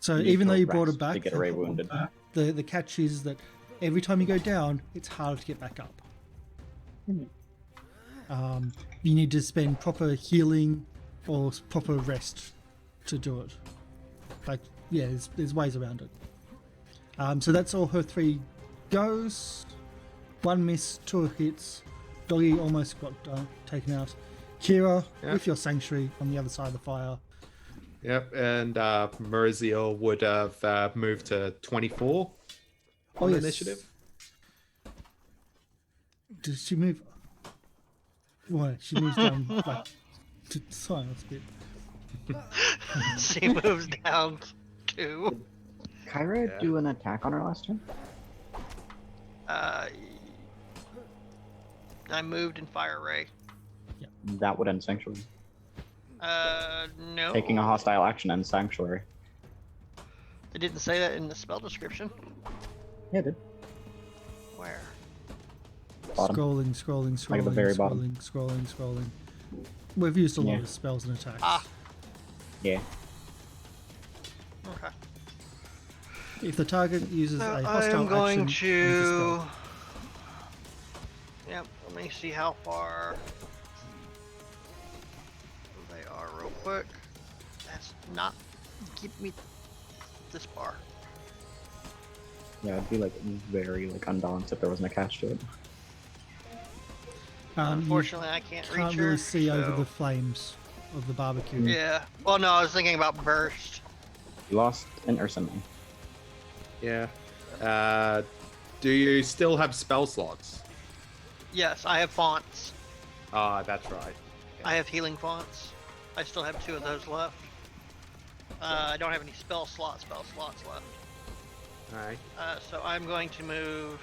So You even though need you to brought her rest back, to get her wounded. the catch is that every time you go down, it's harder to get back up. You need to spend proper healing or proper rest to do it. Like, yeah, there's ways around it. So that's all her 3 goes. 1 miss, 2 hits. Doggy almost got taken out. Kira, Yeah. with your sanctuary on the other side of the fire. Yep, and Miraziel would have moved to 24 on yes. initiative. Does she move? Why? She moves down like to silence bit. She moves down 2. Kyra Yeah. do an attack on her last turn? I moved in Fire Ray. That would end Sanctuary. No. Taking a hostile action ends Sanctuary. They didn't say that in the spell description. Yeah, it did. Where? Bottom. Scrolling, Like at the very bottom. scrolling. We've used a lot Yeah. of spells and attacks. Ah. Yeah. Okay. If the target uses So a I hostile am going action, to. use a spell. Yep. Let me see how far they are real quick. That's not. Give me this bar. Yeah, it'd be like very like unbalanced if there wasn't a catch to it. You Unfortunately, I can't reach can't her. really see over so- the flames of the barbecue. Yeah. Well, no, I was thinking about burst. You lost an Ursa. Yeah. Do you still have spell slots? Yes, I have fonts. Ah, that's right. I have healing fonts. I still have 2 of those left. I don't have any spell slots left. Alright. So I'm going to move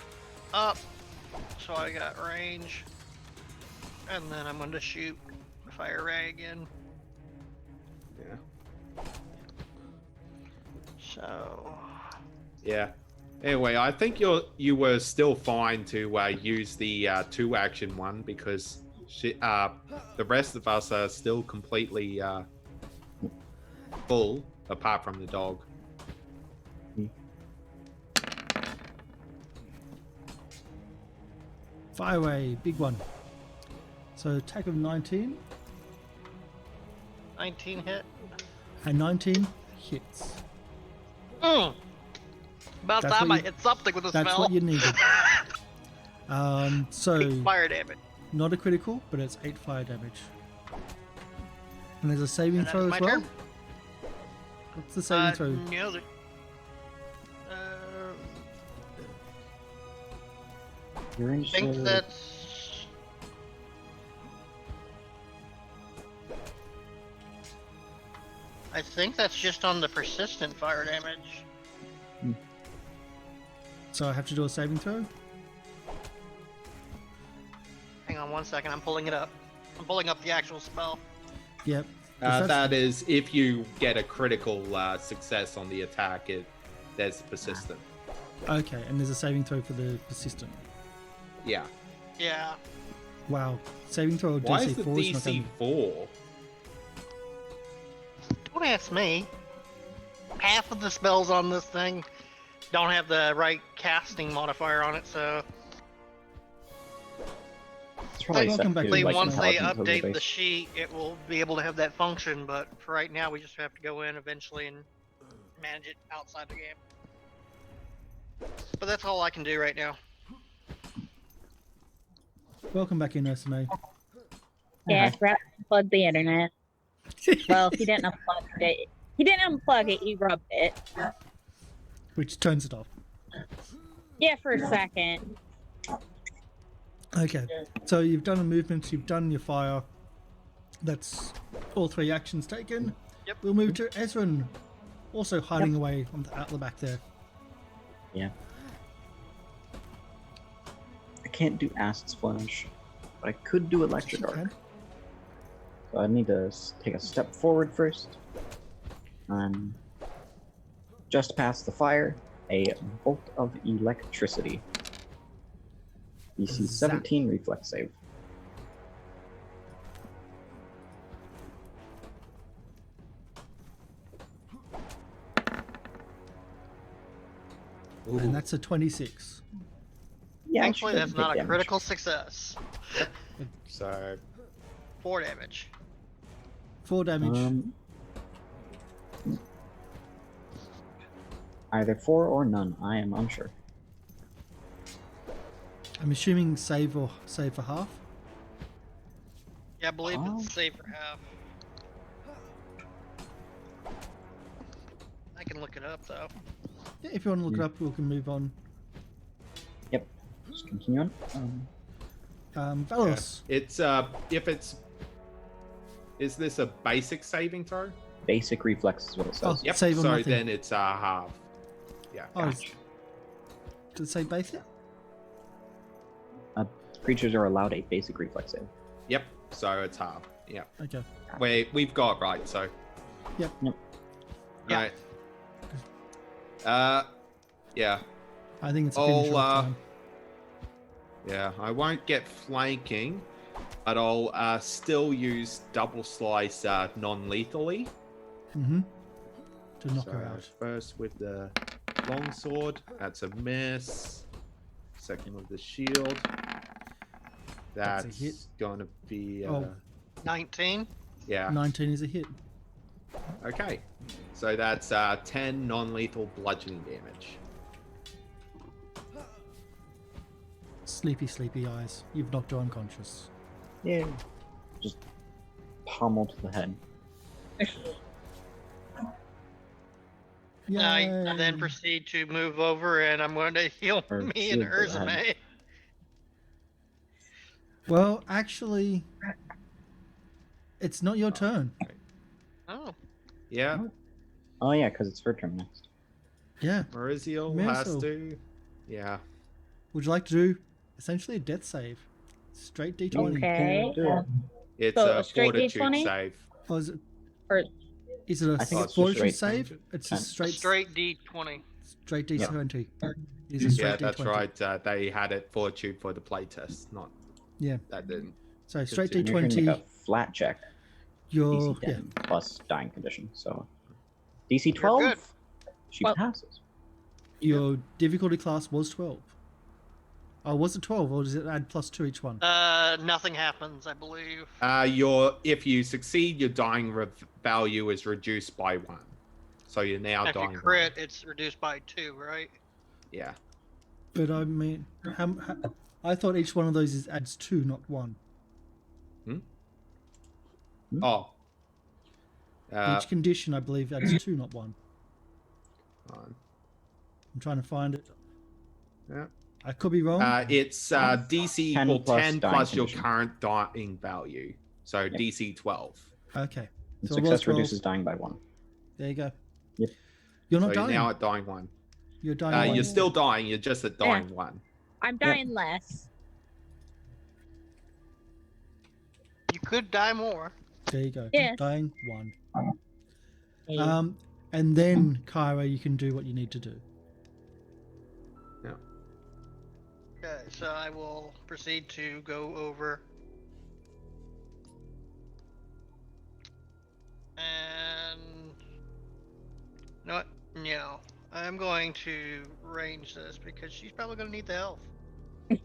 up. So I got range. And then I'm going to shoot Fire Ray again. Yeah. So. Yeah. Anyway, I think you were still fine to use the 2-action one because the rest of us are still completely full, apart from the dog. Fire away, big one. So attack of 19, 19 hit. and 19 hits. About That's time what I you- hit something with a That's spell. what you needed. So Fire damage. not a critical, but it's 8 fire damage. And there's a saving And that throw is as my well. turn. What's the saving throw? No, You're I think into that's. I think that's just on the persistent fire damage. So I have to do a saving throw. Hang on 1 second, I'm pulling it up. I'm pulling up the actual spell. Yep. 'Cause that's- That is if you get a critical success on the attack. There's persistent. Okay, and there's a saving throw for the persistent. Yeah. Yeah. Wow. Saving throw Why DC is the 4 is not DC gonna... 4? Don't ask me. Half of the spells on this thing don't have the right casting modifier on it, so it's probably set Welcome back to, to hopefully like, once they intelligence as a update the base. sheet, it will be able to have that function, but for right now we just have to go in eventually and manage it outside the game. But that's all I can do right now. Welcome back in, Ursame. Yeah, Rap unplugged the internet. Well, he didn't unplug it. He didn't unplug it, he rubbed it. Which turns it off. Yeah, for a second. Okay. So you've done a movement, you've done your fire. That's all 3 actions taken. Yep. We'll move to Ezran, also hiding away on out the back there. Yeah. I can't do Acid Splash, but I could do Electric You Arc. can. So I need to take a step forward first. And just past the fire, a bolt of electricity. DC Zap. 17 reflex save. And that's a 26. Yeah, I Thankfully, should that's take not a damage. critical success. So 4 damage. 4 damage. Either 4 or none. I am unsure. I'm assuming save for half. Yeah, I believe Oh. it's safe for half. I can look it up though. Yeah, if you want to look it up, we can move on. Yep. Just continue on. Valos. it's if it's is this a basic saving throw? Basic reflex is what it says. Yep. Save on so nothing. then it's half. Yeah. Oh, did it say basic? Creatures are allowed a basic reflex save. Yep. So it's half. Yeah. Okay. We've got it right. So. Yep. Yep. Right. Yeah. I think it's a finish I'll, off time. Yeah. I won't get flanking, but I'll still use double slice non-lethally. Mm-hmm. To knock So her out. first with the longsword, that's a miss. Second with the shield, That's a that's hit. gonna be Oh. 19. yeah. 19 is a hit. Okay, so that's 10 non-lethal bludgeoning damage. Sleepy, sleepy eyes. You've knocked her unconscious. Yeah. Just pommel to the head. I Yay. then proceed to move over and I'm going to heal Or me and shield for the head. Ursame. Well, actually, it's not your turn. Oh. Yeah, Oh yeah, because it's her turn next. Yeah. Mariziel has Mariziel. to. Yeah. Would you like to do essentially a death save? Straight D20. Okay. Do it. It's So, a a straight fortitude D20? save. Oh, is it? Or- Is it a I think it's just fortitude straight. save? It's a Straight. straight D20. straight D20. It is a Yeah, straight that's D20. right. They had it fortitude for the playtest, not Yeah. that didn't. So straight Good And you're going to make D20. a flat check. You're DC yeah. 10 plus dying condition. So DC You're 12. good. She Well- passes. Your difficulty class was 12. Oh, was it 12 or does it add +2 each one? Nothing happens, I believe. If you succeed, your dying value is reduced by 1. So you're now If dying. you crit, it's reduced by 2, right? Yeah. But I mean, I thought each one of those adds 2, not 1. Oh. Each condition, I believe, adds 2, not 1. Fine. I'm trying to find it. Yeah. I could be wrong. It's DC 10 equal plus 10 dying plus your condition. current dying value. So DC 12. Okay. And So it was success 12. reduces dying by 1. There you go. Yep. You're So not you're dying. now at dying 1. You're dying. You're one. still dying, you're just at dying 1. I'm dying less. You could die more. There you go. Yes. Dying 1. Hey. And then, Kyra, you can do what you need to do. Okay, so I will proceed to go over and you know what? No, I'm going to range this because she's probably going to need the health. Yeah,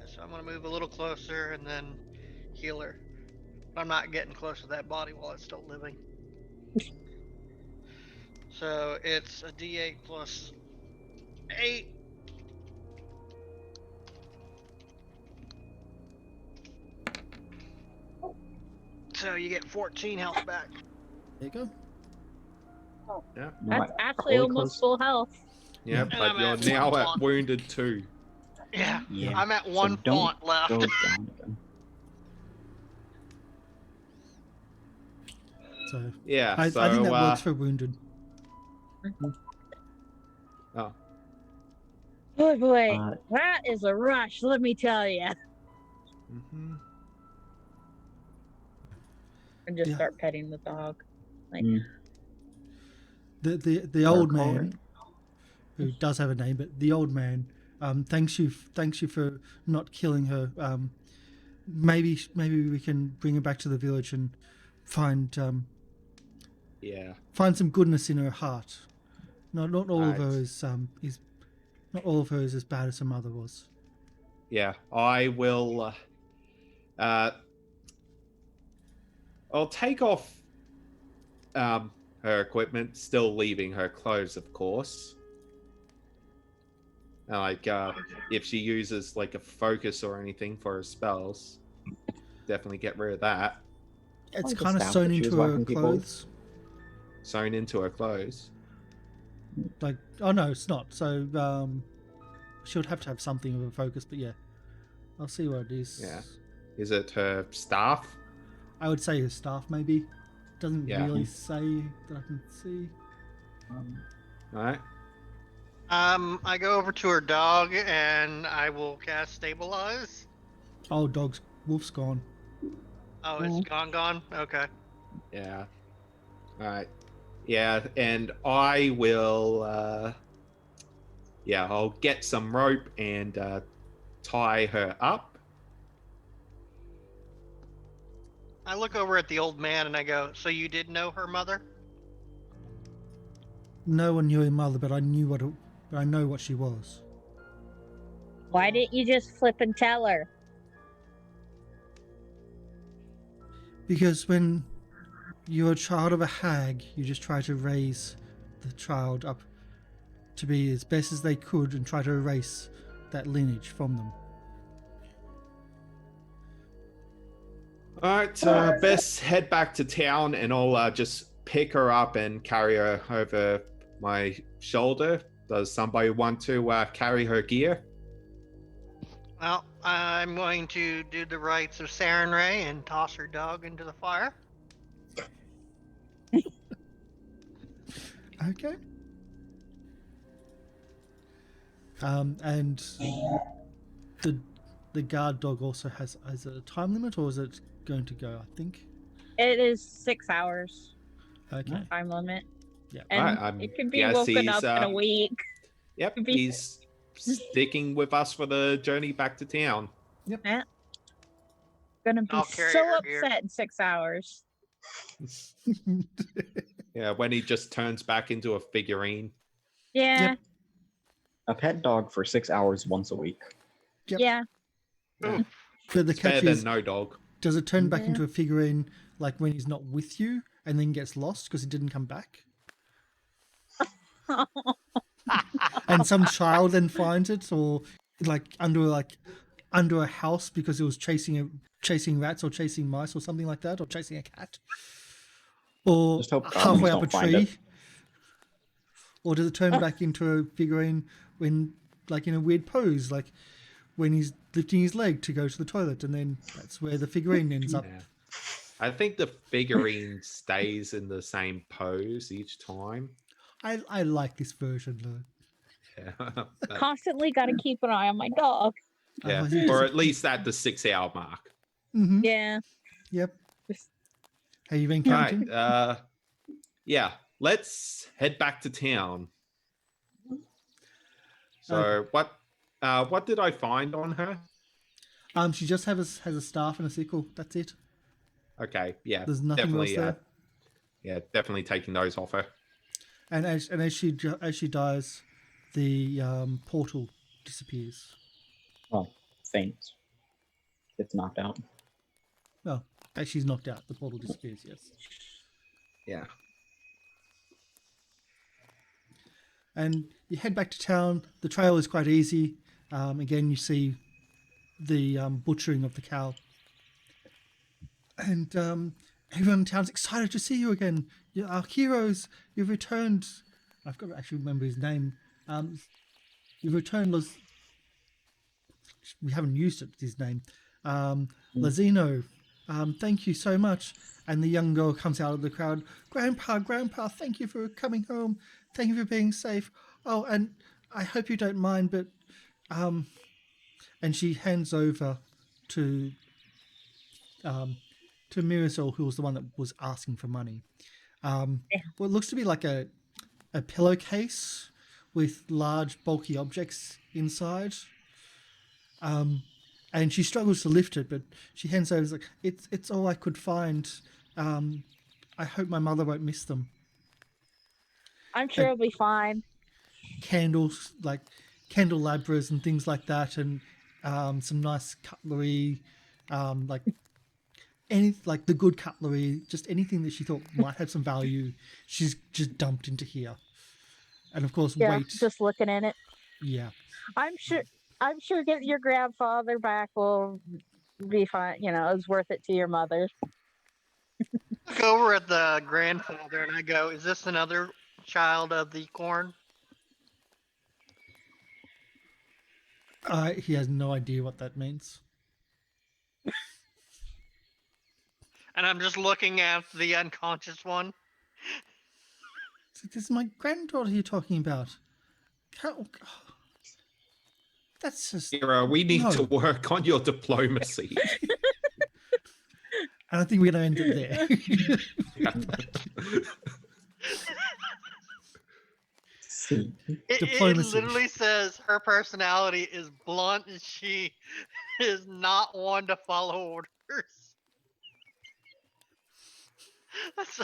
so I'm going to move a little closer and then heal her. I'm not getting close to that body while it's still living. So it's a D8 plus 8. So you get 14 health back. There you go. Yeah. That's actually almost full health. Yeah, And but I'm you're at now one at font. wounded 2. Yeah, Yeah. I'm at So one don't font left. Go down again. So Yeah, I so think that works for wounded. oh, Oh boy, Uh, that is a rush. Let me tell you. mhm. And just Yeah. start petting the dog. Like, The old Dark man, who does have a name, but the old man, thanks you for not killing her. Maybe we can bring her back to the village and find Yeah. find some goodness in her heart. Not all of her Right. is not all of her is as bad as her mother was. Yeah, I will. I'll take off her equipment, still leaving her clothes, of course. Like, if she uses like a focus or anything for her spells, definitely get rid of that. It's Like the kind of staff sewn that she into was her whacking people with? clothes. Sewn into her clothes. Like, oh no, it's not. So she would have to have something of a focus, but yeah, I'll see what it is. Yeah. Is it her staff? I would say her staff maybe. Doesn't Yeah. really say that I can see. Alright. I go over to her dog and I will cast Stabilize. Oh, wolf's gone. Oh, it's gone? Okay. Yeah. Alright. Yeah, and I will I'll get some rope and tie her up. I look over at the old man and I go, so you did know her mother? No one knew her mother, but I know what she was. why didn't you just flip and tell her? Because when you're a child of a hag, you just try to raise the child up to be as best as they could and try to erase that lineage from them. Alright, best head back to town and I'll just pick her up and carry her over my shoulder. Does somebody want to carry her gear? Well, I'm going to do the rites of Sarenrae and toss her dog into the fire. Okay. And the guard dog also has a time limit, or is it going to go? I think. It is 6 hours Okay. time limit. Yeah. And it could be guess woken he's, up in a week. Yep, Could be- he's sticking with us for the journey back to town. Gonna be I'll carry so her here. upset in 6 hours. Yeah, when he just turns back into a figurine. Yeah, Yep. A pet dog for 6 hours once a week. Yep. yeah. Oof. But the It's better catch than is, no dog. does it turn back Yeah. into a figurine like when he's not with you and then gets lost because he didn't come back? And some child then finds it, or under a house because it was chasing rats or chasing mice or something like that, or chasing a cat. Or Just hope halfway goblins up a don't find tree? it. Or does it turn back into a figurine when, like, in a weird pose, like when he's lifting his leg to go to the toilet, and then that's where the figurine ends up? Yeah. I think the figurine stays in the same pose each time. I like this version though. Yeah. Constantly got to keep an eye on my dog. Yeah. Otherwise he Or just- at least at the 6-hour mark. Mhm. Yeah. Yep. Just- Have you been All counting? right. Yeah. Let's head back to town. So Okay. what did I find on her? She just has a staff and a sickle. That's it. Okay. Yeah. There's nothing definitely, else there. Yeah, definitely taking those off her. And as she dies, the portal disappears. Well, faints. Gets knocked out. Well, as she's knocked out, the portal disappears. Yes. Yeah. And you head back to town. The trail is quite easy. Again, you see the butchering of the cow. And everyone in town's excited to see you again. You're our heroes. You've returned. I've got to actually remember his name. You've returned. We haven't used it. His name. Lazino. Thank you so much. And the young girl comes out of the crowd. Grandpa, thank you for coming home. Thank you for being safe. Oh, and I hope you don't mind, but and she hands over to Mirasol, who was the one that was asking for money. What looks to be like a pillowcase with large bulky objects inside. And she struggles to lift it, but she hands over, like, it's all I could find. I hope my mother won't miss them. I'm sure it'll be fine. Candles, like candelabras and things like that, and some nice cutlery, like the good cutlery, just anything that she thought might have some value. She's just dumped into here, and of course, Yeah, wait. just looking at it. Yeah, I'm sure getting your grandfather back will be fine. You know, it's worth it to your mother. Look over at the grandfather and I go, "Is this another child of the corn?" he has no idea what that means. And I'm just looking at the unconscious one. So this is my granddaughter you're talking about. That's just. Kira, we need No. to work on your diplomacy. And I think we're going to end it there. It Diplomacy. literally says her personality is blunt and she is not one to follow orders. So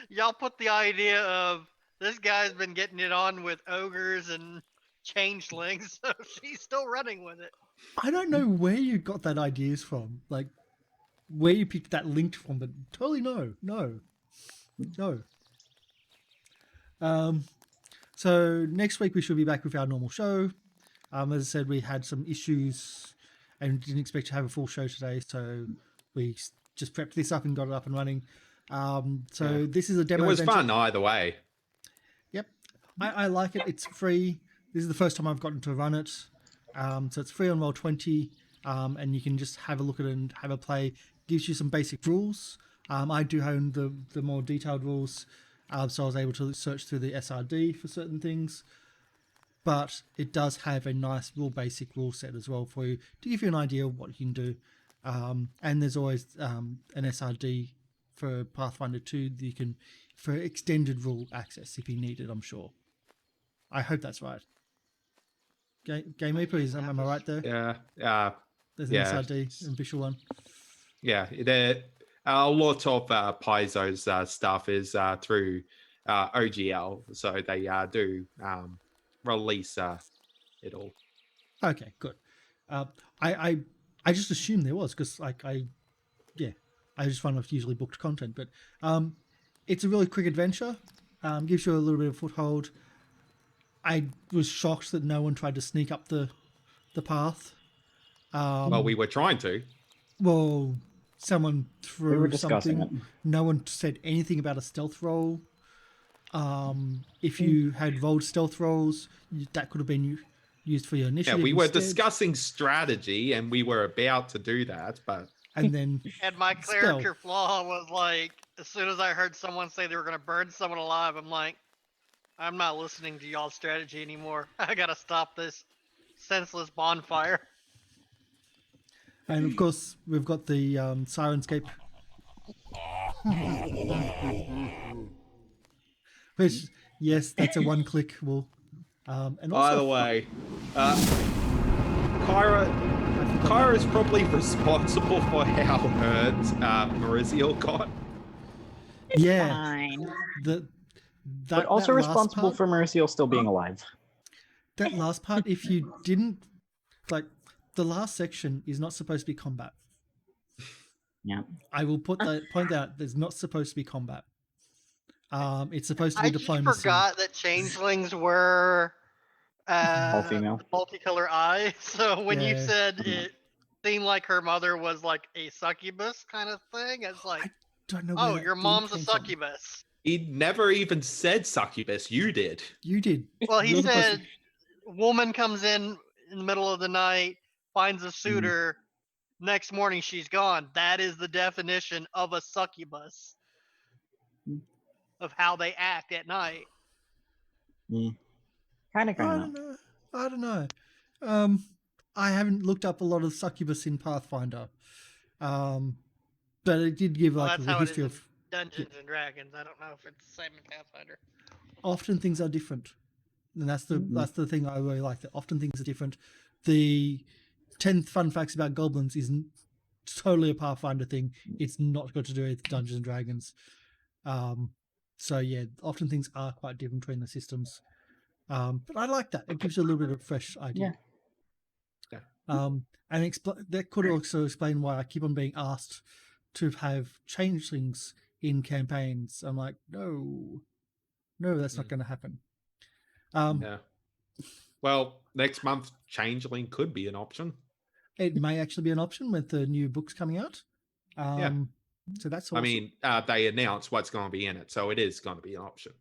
y'all put the idea of this guy's been getting it on with ogres and changelings, so she's still running with it. I don't know where you got that ideas from, like where you picked that link from, but totally no. So next week we should be back with our normal show. As I said, we had some issues and didn't expect to have a full show today, so we just prepped this up and got it up and running. This is a It demo. was adventure. fun either way. Yep, I like it. It's free. This is the first time I've gotten to run it. So it's free on Roll20, and you can just have a look at it and have a play. Gives you some basic rules. I do own the more detailed rules, so I was able to search through the SRD for certain things. But it does have a nice basic rule set as well for you to give you an idea of what you can do. And there's always an SRD for Pathfinder 2 that you can, for extended rule access if you need it, I'm sure. I hope that's right. Game Reaper, am I right there? Yeah. There's an yeah. SRD, an official one. Yeah. A lot of Paizo's stuff is through OGL, so they do release it all. Okay, good. I just assumed there was because I just find I've usually booked content, but it's a really quick adventure. Gives you a little bit of foothold. I was shocked that no one tried to sneak up the path. Well, we were trying to. Well, someone We were threw discussing something. it. No one said anything about a stealth roll. If you had rolled stealth rolls, that could have been used for your Yeah, initiative. we were instead. discussing strategy, and we were about to do that, but And then And my Spell. character flaw was like, as soon as I heard someone say they were gonna burn someone alive, I'm like, I'm not listening to y'all's strategy anymore. I gotta stop this senseless bonfire. And of course, we've got the Syrinscape, which, yes, that's a one-click will. And also, by the way, Kyra is probably responsible for how hurt Mariziel got. yeah, Fine. But also that last responsible part, for Merciel still being alive. that last part. If you didn't like, the last section is not supposed to be combat. Yeah. I will point out. There's not supposed to be combat. It's supposed to be I just diplomacy. forgot that changelings were All female. multicolor eyes. So when you Yeah. said it seemed like her mother was like a succubus kind of thing, it's like, Don't know where oh, that your thing mom's a came from. succubus. He never even said succubus. You did. You did. Well, he You're the person- said, woman comes in the middle of the night, finds a suitor. Next morning, she's gone. That is the definition of a succubus. Of how they act at night. Kind of. I don't know. I haven't looked up a lot of succubus in Pathfinder, but it did give Well, like that's the how it is history in of. Dungeons and Dragons. I don't know if it's the same in Pathfinder. Often things are different, and that's the thing I really like. That often things are different. The 10 fun facts about goblins isn't totally a Pathfinder thing. It's not got to do with Dungeons and Dragons. So yeah, often things are quite different between the systems. But I like that. It gives you a little bit of fresh idea. Yeah. And that could also explain why I keep on being asked to have changelings in campaigns. I'm like, no, that's not going to happen. Yeah. Well, next month, changeling could be an option. It may actually be an option with the new books coming out. So that's awesome. I mean, they announced what's going to be in it, so it is going to be an option.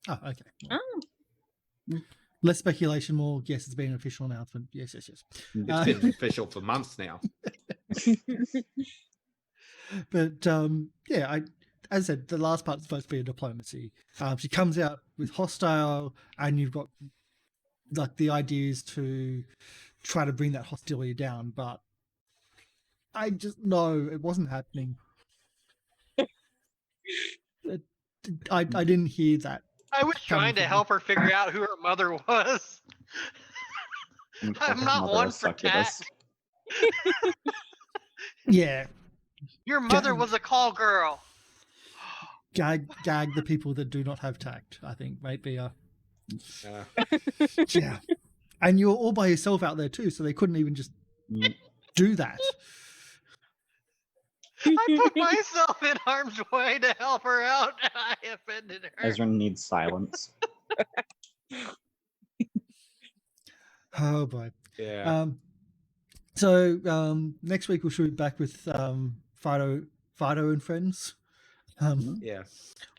Oh, okay. Oh. Less speculation, more. Yes, it's been an official announcement. Yes. It's been official for months now. But yeah, as I said, the last part is supposed to be a diplomacy. She comes out with hostile, and you've got like the idea is to try to bring that hostility down, but I just know it wasn't happening. I didn't hear that. I was trying to from help her figure out who her mother was. I'm not one for tact. Yeah, Your mother was a call girl. gag the people that do not have tact. I think might be a Uh, yeah. And you're all by yourself out there too, so they couldn't even just do that. I put myself in harm's way to help her out, and I offended her. Ezra needs silence. Oh boy. yeah. So next week we should be back with Fido and friends. Yeah.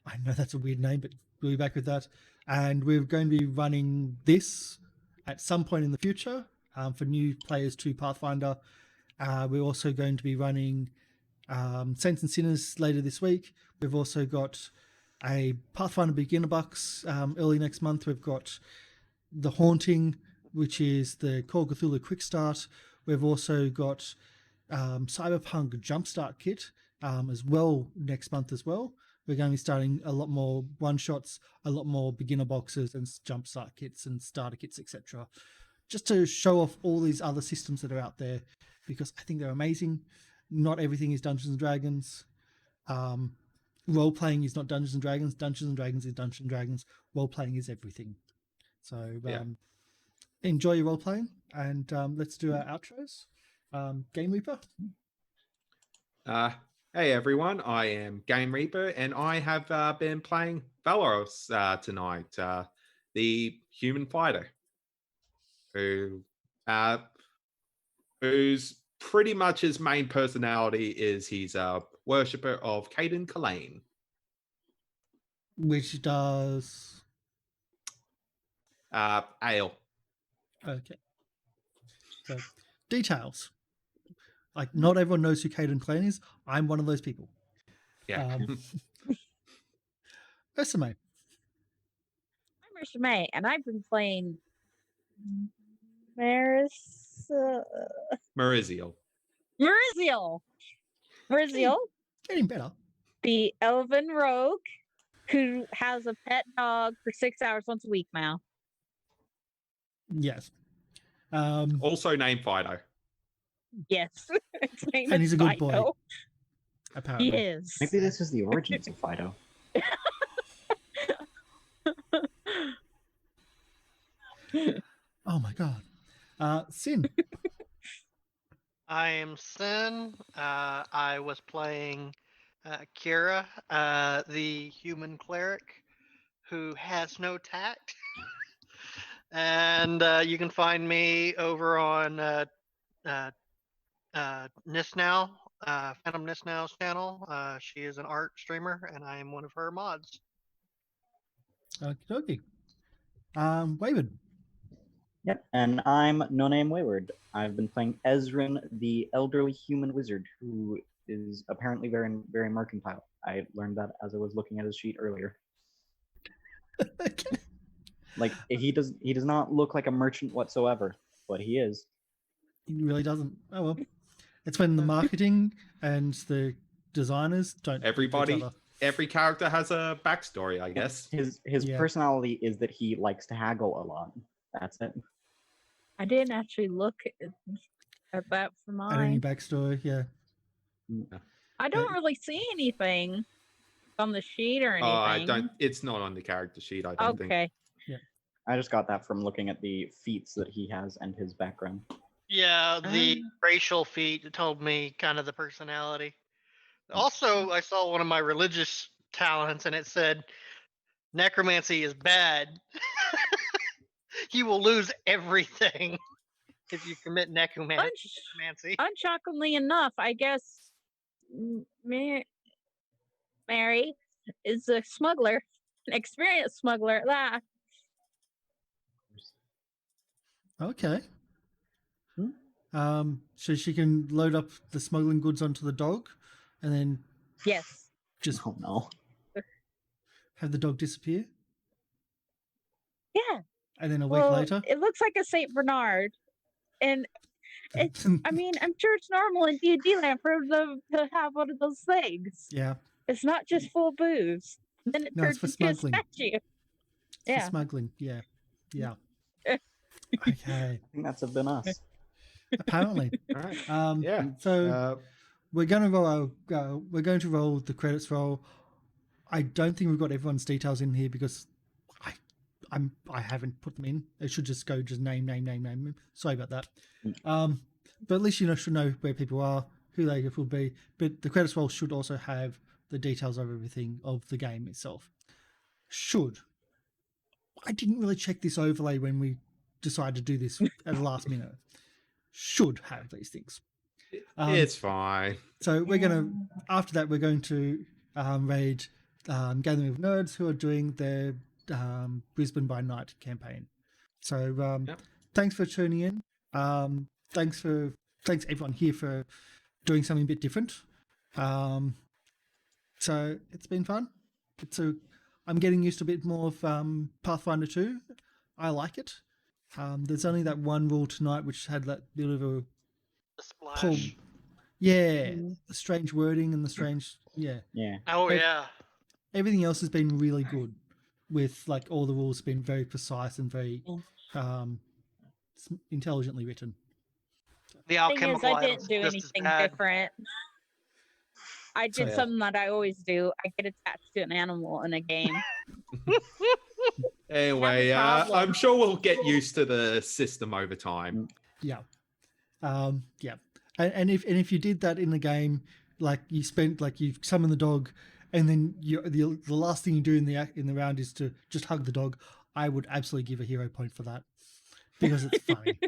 I know that's a weird name, but we'll be back with that. And we're going to be running this at some point in the future for new players to Pathfinder. We're also going to be running Saints and Sinners later this week. We've also got a Pathfinder Beginner Box early next month. We've got The Haunting, which is the Call of Cthulhu Quick Start. We've also got Cyberpunk Jumpstart Kit as well next month as well. We're going to be starting a lot more one-shots, a lot more beginner boxes and jumpstart kits and starter kits, etc. Just to show off all these other systems that are out there, because I think they're amazing. Not everything is Dungeons and Dragons. Role-playing is not Dungeons and Dragons. Dungeons and Dragons is Dungeons and Dragons. Role-playing is everything. So enjoy your role-playing, and let's do our outros. Game Reaper. Hey everyone, I am Game Reaper, and I have been playing Valoros tonight, the human fighter, whose pretty much his main personality is he's a worshipper of Caden Kalane. Which does Ale. okay. So details. Like not everyone knows who Caden Clan is. I'm one of those people. Yeah. Esame. I'm Marisha May, and I've been playing Mariziel. Mariziel. Getting better. The elven rogue who has a pet dog for 6 hours once a week now. Yes. Also named Fido. Yes. Its name And is he's a good boy. Fido. Apparently. He is. Maybe this is the origins of Fido. Oh my god. Sin. I am Sin. I was playing Kira, the human cleric who has no tact. And you can find me over on Nisnow, Phantom Nisnow's channel. She is an art streamer, and I am one of her mods. Okie dokie. Wayward. Yep, and I'm No Name Wayward. I've been playing Ezrin, the elderly human wizard, who is apparently very, very mercantile. I learned that as I was looking at his sheet earlier. Okay. Like he does not look like a merchant whatsoever, but he is. He really doesn't. Oh well. It's when the marketing and the designers don't help each Everybody, other. every character has a backstory, I guess. His Yeah. personality is that he likes to haggle a lot. That's it. I didn't actually look at that for And any mine. backstory, yeah. I don't really see anything on the sheet or anything. I don't. It's not on the character sheet. I don't think. Okay. I just got that from looking at the feats that he has and his background. Yeah, the racial feat told me kind of the personality. Also, I saw one of my religious talents, and it said, "Necromancy is bad. You will lose everything if you commit necromancy." Unshockingly enough, I guess Mary is a smuggler, an experienced smuggler at that. Okay. So she can load up the smuggling goods onto the dog and then Yes. just Oh no. have the dog disappear. Yeah. And then a week Well, later. it looks like a Saint Bernard, and I mean, I'm sure it's normal in D&D land for them to have one of those things. Yeah. It's not just full of booze. And then it No, it's turns for into a smuggling. statue. For Yeah. smuggling. Yeah. Yeah. Okay. I think that's been us. Apparently. All right. Yeah. Yeah. So we're going to roll the credits roll. I don't think we've got everyone's details in here because I haven't put them in. It should just go name. Sorry about that. But at least should know where people are, who they will be. But the credits roll should also have the details of everything of the game itself. Should. I didn't really check this overlay when we decided to do this at the last minute. Should have these things. It's fine. So we're after that we're going to raid Gathering of Nerds, who are doing their Brisbane by Night campaign. So thanks for tuning in. Thanks everyone here for doing something a bit different. So it's been fun. I'm getting used to a bit more of Pathfinder 2. I like it. There's only that one rule tonight which had that bit of a The splash. the strange wording and the strange Yeah. Oh Hey. yeah. Everything else has been really good, with like all the rules been very precise and very intelligently written. The Thing is, alchemical I items didn't do just as anything bad. different. I did So- something that I always do. I get attached to an animal in a game. Anyway, problem. I'm sure we'll get used to the system over time. Yeah, yeah. And if you did that in the game, like you summon the dog, and then the last thing you do in the round is to just hug the dog, I would absolutely give a hero point for that because it's funny.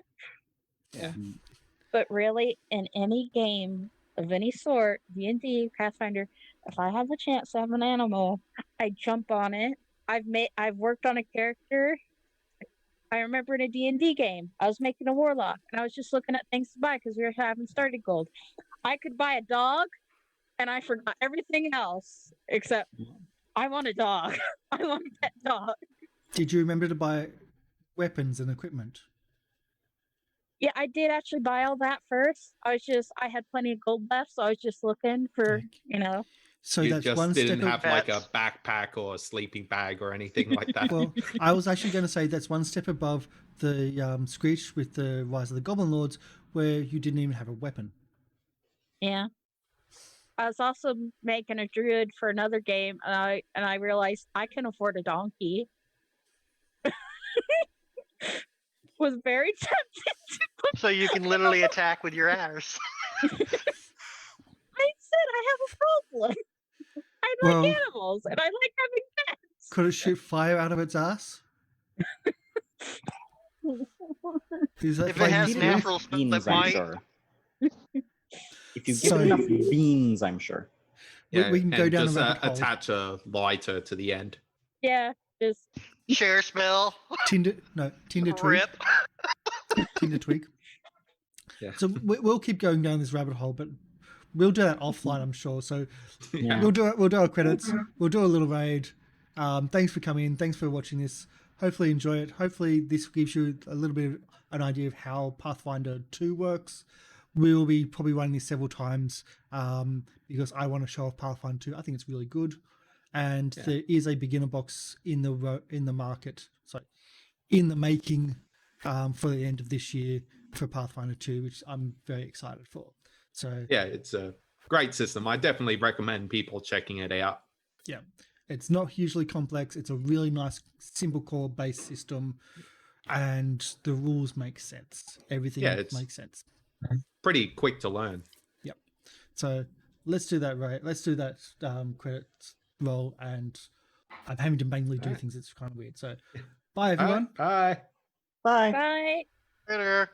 But But really, in any game of any sort, D&D, Pathfinder, if I have a chance to have an animal, I jump on it. I've worked on a character. I remember in a D&D game, I was making a warlock, and I was just looking at things to buy because we were having started gold. I could buy a dog, and I forgot everything else except I want a dog. I want a pet dog. Did you remember to buy weapons and equipment? Yeah, I did actually buy all that first. I had plenty of gold left, so I was just looking for, Okay. So You that's just one didn't step. have like a Pets. backpack or a sleeping bag or anything like that. Well, I was actually going to say that's one step above the Screech with the Rise of the Goblin Lords, where you didn't even have a weapon. Yeah. I was also making a druid for another game, and I realized I can afford a donkey. Was very tempted. So you can literally attack with your arrows. I said I have a problem. I like Well- animals, and I like having pets. Could it shoot fire out of its ass? Is that If it flaming has spear? natural stuff beans, that I'm might. sure. If you give So- it enough beans, I'm sure. We can go and down just a rabbit hole. attach a lighter to the end. Yeah, just Share spell. Tinder twig. Rip. Tinder twig. Yeah. So we'll keep going down this rabbit hole, but we'll do that offline, I'm sure. So Yeah. we'll do our credits. We'll do a little raid. Thanks for coming in. Thanks for watching this. Hopefully enjoy it. Hopefully this gives you a little bit of an idea of how Pathfinder 2 works. We'll be probably running this several times because I want to show off Pathfinder 2. I think it's really good, and there is a beginner box in the market. So in the making for the end of this year for Pathfinder 2, which I'm very excited for. So Yeah, it's a great system. I definitely recommend people checking it out. yeah, it's not hugely complex. It's a really nice, simple core based system, and the rules make sense. Everything makes sense. Pretty quick to learn. Yep. So let's do that, right? Let's do that credits roll, and I'm having to manually do things. It's kind of weird. So bye, everyone. Bye. Bye. bye. Later.